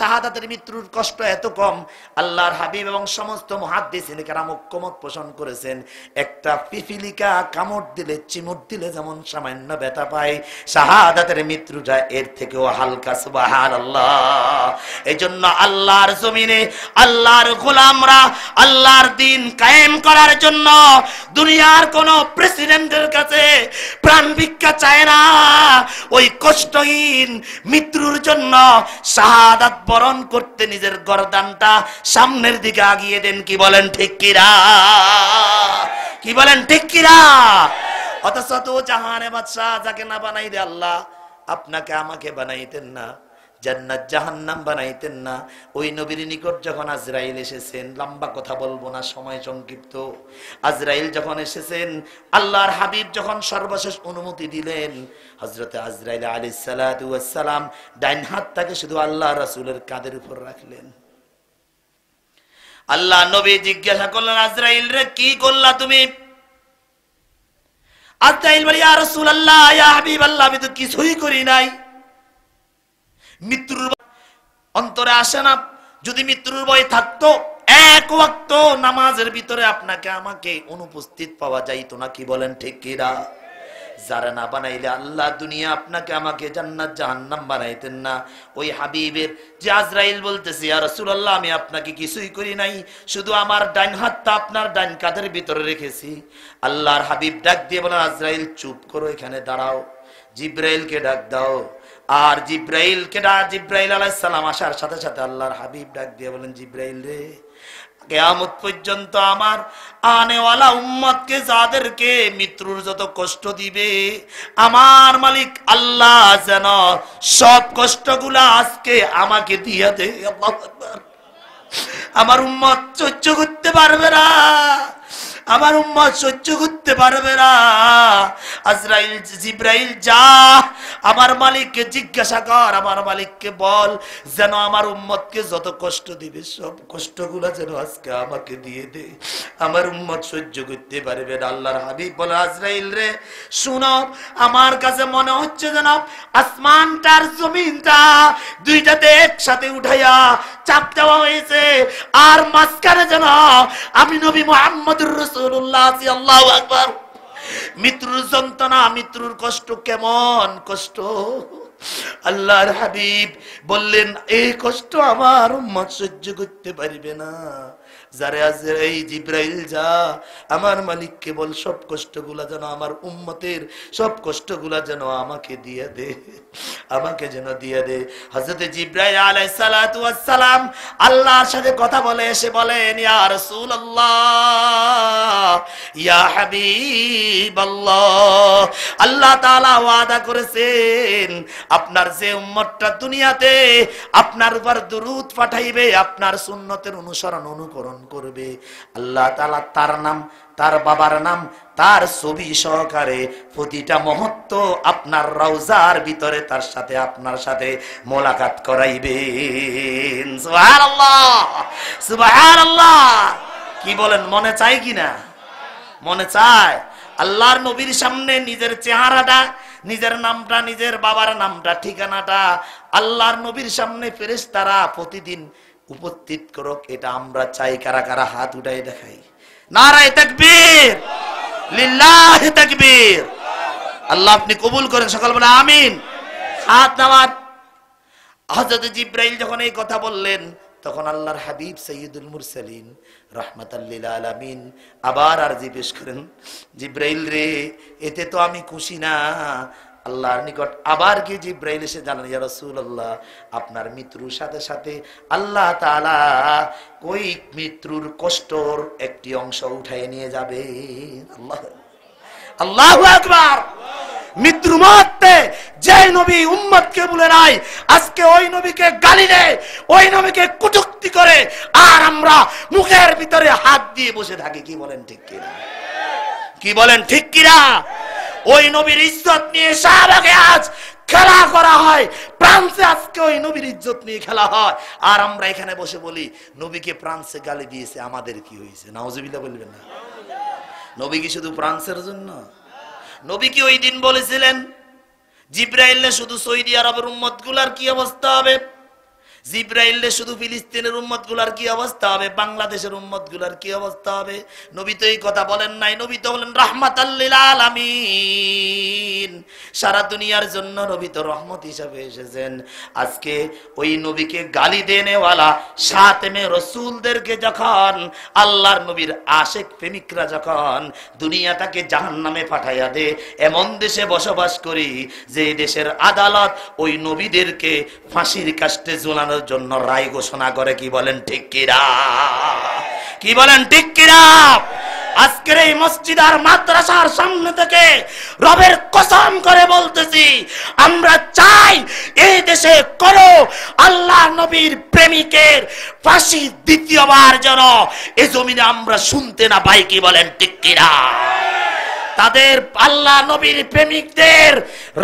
শাহাদাতের মৃত্যুর কষ্ট এত কম। আল্লাহর হাবিব এবং সমস্ত মুহাদ্দিসিন কেরাম ঐকমত পোষণ করেছেন একটা পিপিলিকা কামড় দিলে, চিমুট দিলে যেমন সামান্য ব্যথা পায়, শাহাদাতের মৃত্যুটা এর থেকেও হালকা। সুবহানাল্লাহ। এজন্য আল্লাহর জমিনে আল্লাহর গোলামরা আল্লাহর দ্বীন কায়েম করার জন্য দুনিয়ার কোন প্রেসিডেন্টের কাছে প্রাণ ভিক্ষা চায় না, ওই কষ্টহীন মৃত্যুর জন্য শাহাদাত বরণ করতে নিজের গর্দানটা সামনের দিকে আগিয়ে দেন। কি বলেন ঠিক কিনা? কি বলেন ঠিক কিনা? অথচ তো জাহানে বাদশাহ যাকে না বানাইলে আল্লাহ আপনাকে আমাকে বানাইতেন না, জান্নাত জাহান্নাম বানাইতেন না। ওই নবীর নিকট যখন আজরাইল এসেছেন, লম্বা কথা বলবো না, সময় সংক্ষিপ্ত। আজরাইল যখন এসেছেন, আল্লাহর হাবিব যখন সর্বশেষ অনুমতি দিলেন, হযরতে আজরাইল আলাইহিস সালাতু ওয়াস সালাম ডাইন হাতটাকে শুধু আল্লাহ রাসূলের কাঁধের উপর রাখলেন। আল্লাহ নবী জিজ্ঞাসা করলেন আজরাইল রে কি করলা তুমি? আজরাইল বলে ইয়া রাসূলুল্লাহ ইয়া হাবিবাল্লাহ আমি তো কিছুই করি নাই। মৃত্যুর অন্তরে আসে না? যদি মৃত্যুর ভয় থাকতো এক ওয়াক্ত নামাজের ভিতরে আপনাকে আমাকে অনুপস্থিত পাওয়া যাইতো না। কি বলেন ঠিক কিনা? যারা না বানাইলে আল্লাহ দুনিয়া আপনাকে আমাকে জান্নাত জাহান্নাম বানাইতেন না। ওই হাবিবের যে আজরাইল বলতেছে ইয়া রাসূলুল্লাহ আমি আপনাকে কিছুই করি নাই, শুধু আমার ডান হাতটা আপনার ডান কাঁধের ভিতরে রেখেছি। আল্লাহর হাবিব ডাক দিয়ে বলেন আজরাইল চুপ করো, এখানে দাঁড়াও, জিব্রাইলকে ডাক দাও। আর জিব্রাইল আলাইহিস সালাম আসার সাথে সাথে আল্লাহর হাবিব ডাক দিয়ে বলেন জিব্রাইল রে কিয়ামত পর্যন্ত আমার আনেওয়ালা উম্মতকে যাদেরকে মৃত্যুর যত কষ্ট দিবে আমার মালিক আল্লাহ যেন সব কষ্টগুলা আজকে আমাকে দিয়ে দেয়। আল্লাহু আকবার। আমার উম্মত সহ্য করতে পারবে না, আমার উম্মত সহ্য করতে পারবে না। আজরাইল জিব্রাইল যা আমার মালিককে জিজ্ঞাসা কর, আমার মালিককে বল যেন আমার উম্মতকে যত কষ্ট দিবে সব কষ্টগুলো যেন আজকে আমাকে দিয়ে দে, আমার উম্মত সহ্য করতে পারবে না। আল্লাহর হাবিব বলে আজরাইল রে শুনো, আমার কাছে মনে হচ্ছে যেন আসমানটা আর জমিনটা দুইটাতে একসাথে উঠাইয়া চাপ দেওয়া হয়েছে, আর মাঝখানে যেন আমি নবী মুহাম্মদুর রাসূলুল্লাহ আল্লাহু আকবার। মৃত্যুর যন্ত্রণা, মৃত্যুর কষ্ট কেমন কষ্ট! আল্লাহর হাবিব বললেন এই কষ্ট আমার উম্মত সহ্য করতে পারবে না। যারে আজরাইল জিব্রাইল যা আমার মালিককে বল সব কষ্টগুলা যেন আমার উম্মতের সব কষ্টগুলা যেন আমাকে দিয়ে দে, আমাকে যেন দিয়ে দে। হযরত জিব্রাইল আলাইহিস সালাতু ওয়াস সালাম আল্লাহর সাথে কথা বলে এসে বলেন ইয়া রাসূলুল্লাহ ইয়া হাবিবাল্লাহ, আল্লাহ তাআলা ওয়াদা করেছেন আপনার যে উম্মতটা দুনিয়াতে আপনার উপর দুরূদ পাঠাইবে, আপনার সুন্নতের অনুসরণ অনুকরণ করবে, আল্লাহ তাআলা তার নাম, তার বাবার নাম, তার ছবি সহকারে প্রতিটা মুহূর্ত আপনার রওজার ভিতরে তার সাথে আপনার সাথে মোলাকাত করাইবেন। সুবহানাল্লাহ সুবহানাল্লাহ। কি বলেন, মনে চায় কিনা? মনে চায়। আল্লাহর নবীর সামনে নিজের চেহারাটা, নিজের নামটা, নিজের বাবার নামটা, ঠিকানাটা আল্লাহর নবীর সামনে ফেরেশতারা প্রতিদিন উপস্থিত করুক, এটা আমরা চাই। কারা কারা হাত উঠাই দেখাই? নারায়ে তাকবীর, লিল্লাহি তাকবীর। আল্লাহ আপনি কবুল করেন, সকল বলে আমিন। হাত নামান। হযরত জিব্রাইল যখন এই কথা বললেন তখন আল্লাহর হাবিব সাইয়্যিদুল মুরসালিন রাহমাতাল লিল আলামিন আবার আরজি পেশ করেন, জিব্রাইল রে এতে তো আমি খুশি না। আল্লাহর নিকট আবার গিয়ে জিব্রাইল এসে জানান ইয়া রাসূলুল্লাহ আপনার মৃত্যুর সাথে সাথে আল্লাহ তাআলা ওই মৃত্যুর কষ্টর একটি অংশ উঠায় নিয়ে যাবে। আল্লাহ আল্লাহু আকবার। মৃত্যুর মুহূর্তে যে নবী উম্মতকে বলে নাই আজকে ওই নবীকে গালি দেয়, ওই নবীকে কটূক্তি করে, আর আমরা মুখের ভিতরে হাত দিয়ে বসে থাকি। কি বলেন ঠিক কিনা? কি বলেন ঠিক কিনা? ওই নবীর ইজ্জত নিয়ে শাহবাগে আজ খেলা করা হয়, ফ্রান্সে আজকে ওই নবীর ইজ্জত নিয়ে খেলা হয়, আর আমরা এখানে বসে বলি নবীকে ফ্রান্সে গালি দিয়েছে, আমাদের কি হয়েছে? নাউজুবিল্লাহ বলবেন না? নবী কি শুধু ফ্রান্সের জন্য? নবী কি ওই দিন বলেছিলেন জিব্রাইলে শুধু সৌদি আরবের উম্মত গুলার কি অবস্থা হবে, জিব্রাইলে শুধু ফিলিস্তিনের উম্মত গুলার কি অবস্থা হবে, বাংলাদেশের উম্মত গুলার কি অবস্থা হবে? নবী তো এই কথা বলেন নাই। নবী তো বলেন রাহমাতাল লিল আলামিন, সারা দুনিয়ার জন্য নবী তো রহমত হিসেবে এসেছেন। আজকে ওই নবীকে গালি দেনেওয়ালা সাতেমে রাসূলদেরকে যখন আল্লাহর নবীর আশিক প্রেমিকরা যখন দুনিয়াটাকে জাহান্নামে পাঠাইয়া দে, এমন দেশে বসবাস করি যে দেশের আদালত ওই নবীদেরকে ফাঁসির কাস্টে ঝুলানোর জন্য রায় ঘোষণা করে। কি বলেন ঠিক কিনা? কি বলেন ঠিক কিনা? আজকের এই মসজিদ আর মাদ্রাসার সামনে থেকে রবের কসম করে বলতেছি, আমরা চাই এই দেশে কোন আল্লাহ নবীর প্রেমিকের ফাঁসি দ্বিতীয়বার যেন এই জমিনে আমরা শুনতে না পাই। কি বলেন ঠিক কিনা? তাদের আল্লাহ নবীর প্রেমিকদের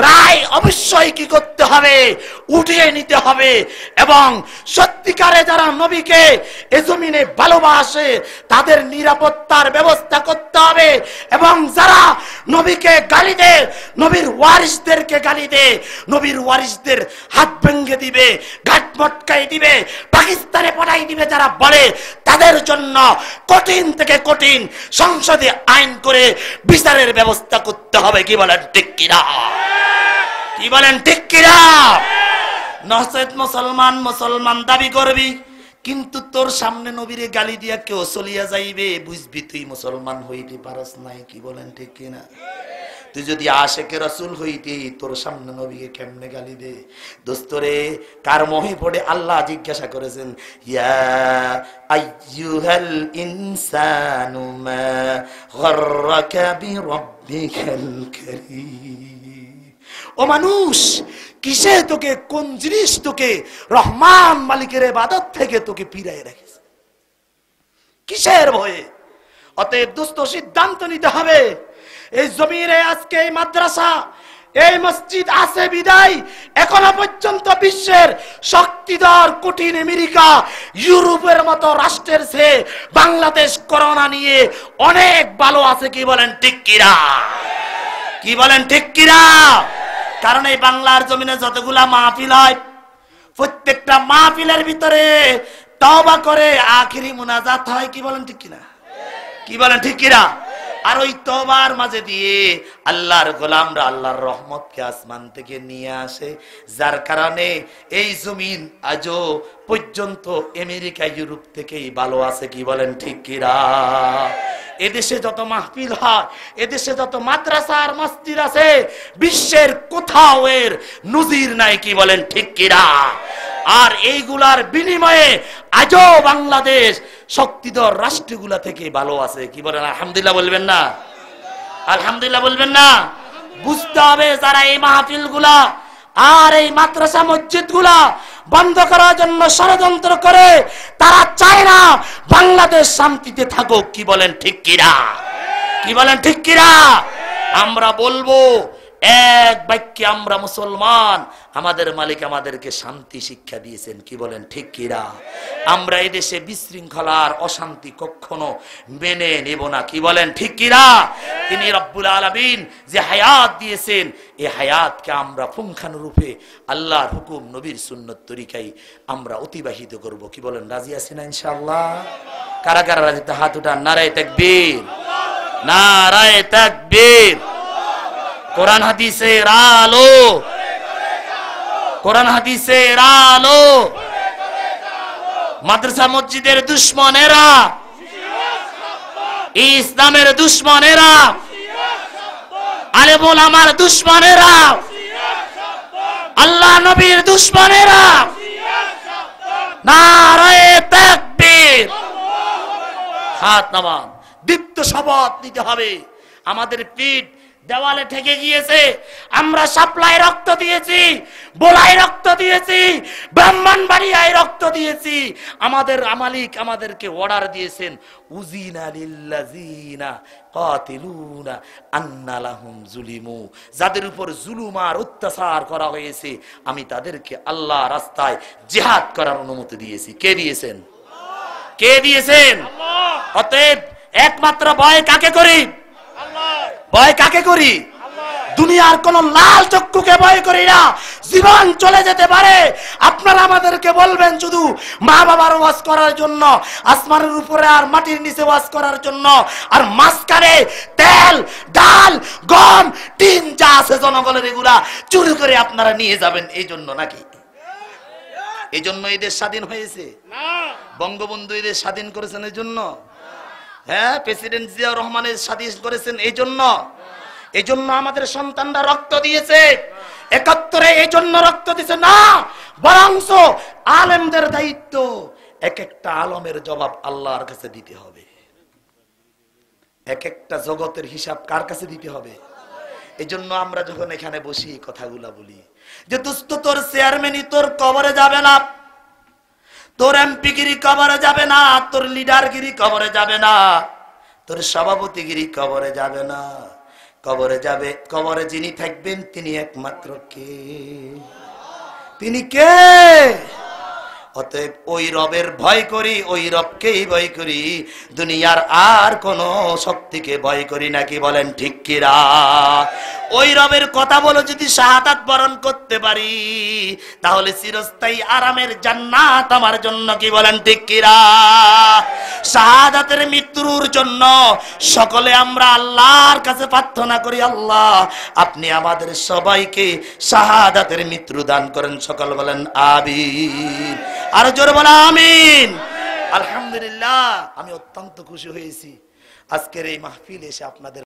রায় অবশ্যই কি করতে হবে? উঠিয়ে নিতে হবে। এবং সত্যিকারে যারা নবীকে এ জমিনে ভালোবাসে তাদের নিরাপত্তার ব্যবস্থা করতে হবে। এবং যারা নবীকে গালি দেয়, নবীর ওয়ারিসদেরকে গালি দেয়, নবীর ওয়ারিসদের হাত ভেঙে দিবে, ঘাট মটকাই দিবে, পাকিস্তানে পাঠাই দিবে, যারা বলে তাদের জন্য কঠিন থেকে কঠিন সংসদে আইন করে বিচারের ব্যবস্থা করতে হবে। কি বলেন ঠিক কিনা? কি বলেন ঠিক কিনা? নচেত মুসলমান মুসলমান দাবি করবি, কিন্তু তোর সামনে নবীরে গালি দিয়া কেউ চলিয়া যাইবে, বুঝবি তুই মুসলমান হইতে পারস নাই। কি বলেন ঠিক কিনা? তুই যদি আশেকে রাসূল হইতে তোর সামনে নবীকে কেমনে গালি দে? দোস্তরে, কার মোহে পড়ে আল্লাহ জিজ্ঞাসা করেছেন, ইয়া আইয়ুহাল ইনসানু মা গররাকা বিরাব্বিকাল কারীম। ও মানুষ, কিসে তোকে, কোন জিনিস তোকে রহমান মালিকের ইবাদত থেকে তোকে ফিরায় রেখেছে? কিসের ভয়ে? অতএব দোস্ত, সিদ্ধান্ত নিতে হবে। এই জমিনে আজকে এই মাদ্রাসা, এই মসজিদ আছে বিদায় এখনো পর্যন্ত বিশ্বের শক্তিধর কঠিন আমেরিকা, ইউরোপের মতো রাষ্ট্রের চেয়ে বাংলাদেশ করোনা নিয়ে অনেক ভালো আছে। কি বলেন ঠিক কিনা? কি বলেন ঠিক কিনা? কারণ এই বাংলার জমিনে যতগুলা মাহফিল হয়, প্রত্যেকটা মাহফিলের ভিতরে তওবা করে আখিরি মুনাজাত হয়। কি বলেন ঠিক কিনা? কি বলেন ঠিক কিনা? আর ওই তওবার মাঝে দিয়ে আল্লাহর গোলামরা আল্লাহর রহমতকে আসমান থেকে নিয়ে আসে, যার কারণে এই জমিন আজও পর্যন্ত আমেরিকা ইউরোপ থেকেই ভালো আছে। কি বলেন ঠিক কিনা? এদেশে যত মাহফিল হয়, এদেশে যত মাদ্রাসা আর মসজিদ আছে, বিশ্বের কোথাও এর নজির নাই। কি বলেন ঠিক কিনা? আর এইগুলার বিনিময়ে আজও বাংলাদেশ শক্তিধর রাষ্ট্রগুলা থেকে ভালো আছে। কি বলেন? আলহামদুলিল্লাহ বলবেন না? আলহামদুলিল্লাহ বলবেন না? বুঝতে হবে, যারা এই মাহফিল গুলা আর এই মাদ্রাসা মসজিদ গুলা বন্ধ করার জন্য ষড়যন্ত্র করে, তারা চায় না বাংলাদেশ শান্তিতে থাকুক। কি বলেন ঠিক কিনা? কি বলেন ঠিক কিনা? আমরা বলবো এক বাক্যে, আমরা মুসলমান, আমাদের মালিক আমাদেরকে শান্তি শিক্ষা দিয়েছেন। কি বলেন ঠিক কিনা? আমরা এই দেশে বিশৃঙ্খলার অশান্তি কখনো মেনে নেব না। কি বলেন ঠিক কিনা? তিনি রব্বুল আলামিন যে হায়াত দিয়েছেন, এই হায়াতকে আমরা পুঙ্খানুরূপে আল্লাহর হুকুম, নবীর সুন্নত তরিকায় আমরা অতিবাহিত করব। কি বলেন? রাজি আছেন ইনশাআল্লাহ? কারা কারা রাজি? হাত উঠান। নারায়ে তাকবীর, নারায়ে তাকবীর। কোরআন হাদিসের আলো, কোরআন হাদিসের আলো। মাদ্রাসা মসজিদের দুশমনেরা, ইসলামের দুশমনেরা, আলেম ওলামার দুশমনেরা, আল্লাহ নবীর দুশমনেরা, নারায়ে তাকবীর। হাত নামান। দীপ্ত শপথ নিতে হবে। আমাদের পিঠ দেওয়ালে ঠেকে গিয়েছে। আমরা সাপ্লাই রক্ত দিয়েছি, বোলাই রক্ত দিয়েছি, ব্রাহ্মণবাড়িয়ায় রক্ত দিয়েছি। আমাদের মালিক আমাদেরকে অর্ডার দিয়েছেন, উজিনা লিল্লাযিনা কাতিলুনা আন্না লাহুম যুলিমু। যাদের উপর জুলুম আর অত্যাচার করা হয়েছে, আমি তাদেরকে আল্লাহ রাস্তায় জিহাদ করার অনুমতি দিয়েছি। কে দিয়েছেন? কে দিয়েছেন? অতএব একমাত্র ভয় কাকে করি? ভয় কাকে করি? দুনিয়ার কোন লাল চক্ষুকে ভয় করি না। জীবন চলে যেতে পারে, আপনারা আমাদেরকে বলবেন শুধু মা বাবার ওয়াজ করার জন্য, আসমানের উপরে আর মাটির নিচে ওয়াজ করার জন্য, আর মাঝখানে তেল, ডাল, গম, টিন যা আছে জনগণের এগুলা চুরি করে আপনারা নিয়ে যাবেন এই জন্য নাকি? এই জন্য এই দেশ স্বাধীন হয়েছে? বঙ্গবন্ধু এই দেশ স্বাধীন করেছেন এই জন্য? হ্যাঁ, প্রেসিডেন্ট জিয়াউর রহমানের স্বাধীন করেছেন এই জন্য? এই জন্য আমাদের সন্তানরা রক্ত দিয়েছে ৭১-এ, এই জন্য রক্ত দিয়েছে না, বরঞ্চ আলেমদের দায়িত্ব, এক একটা আলমের জবাব আল্লাহর কাছে দিতে হবে। এক একটা জগতের হিসাব কার কাছে দিতে হবে? এই জন্য আমরা যখন এখানে বসি কথাগুলা বলি যে দোস্ত, তোর চেয়ারম্যানই তোর কবরে যাবে না, তোর এমপিগিরি কবরে যাবে না, তোর লিডারগিরি কবরে যাবে না, তোর সভাপতিগিরি কবরে যাবে না। কবরে যাবে, কবরে যিনি থাকবেন তিনি একমাত্র কে? তিনি কে? অতএব ওই রবের ভয় করি, ওই রবকেই ভয় করি, দুনিয়ার আর কোন শক্তিকে ভয় করি নাকি? বলেন ঠিক কিনা? ওই রবের কথা বলে যদি শাহাদাত বরণ করতে পারি তাহলে চিরস্থায়ী আরামের জান্নাত আমার জন্য, কি বলেন ঠিক কিনা? শাহাদাতের মৃত্যুর জন্য সকলে আমরা আল্লাহর কাছে প্রার্থনা করি, আল্লাহ আপনি আমাদের সবাইকে শাহাদাতের মৃত্যু দান করেন। সকল বলেন আমিন। আর জোরে বলা আমিন। আলহামদুলিল্লাহ, আমি অত্যন্ত খুশি হয়েছি আজকের এই মাহফিলে এসে আপনাদের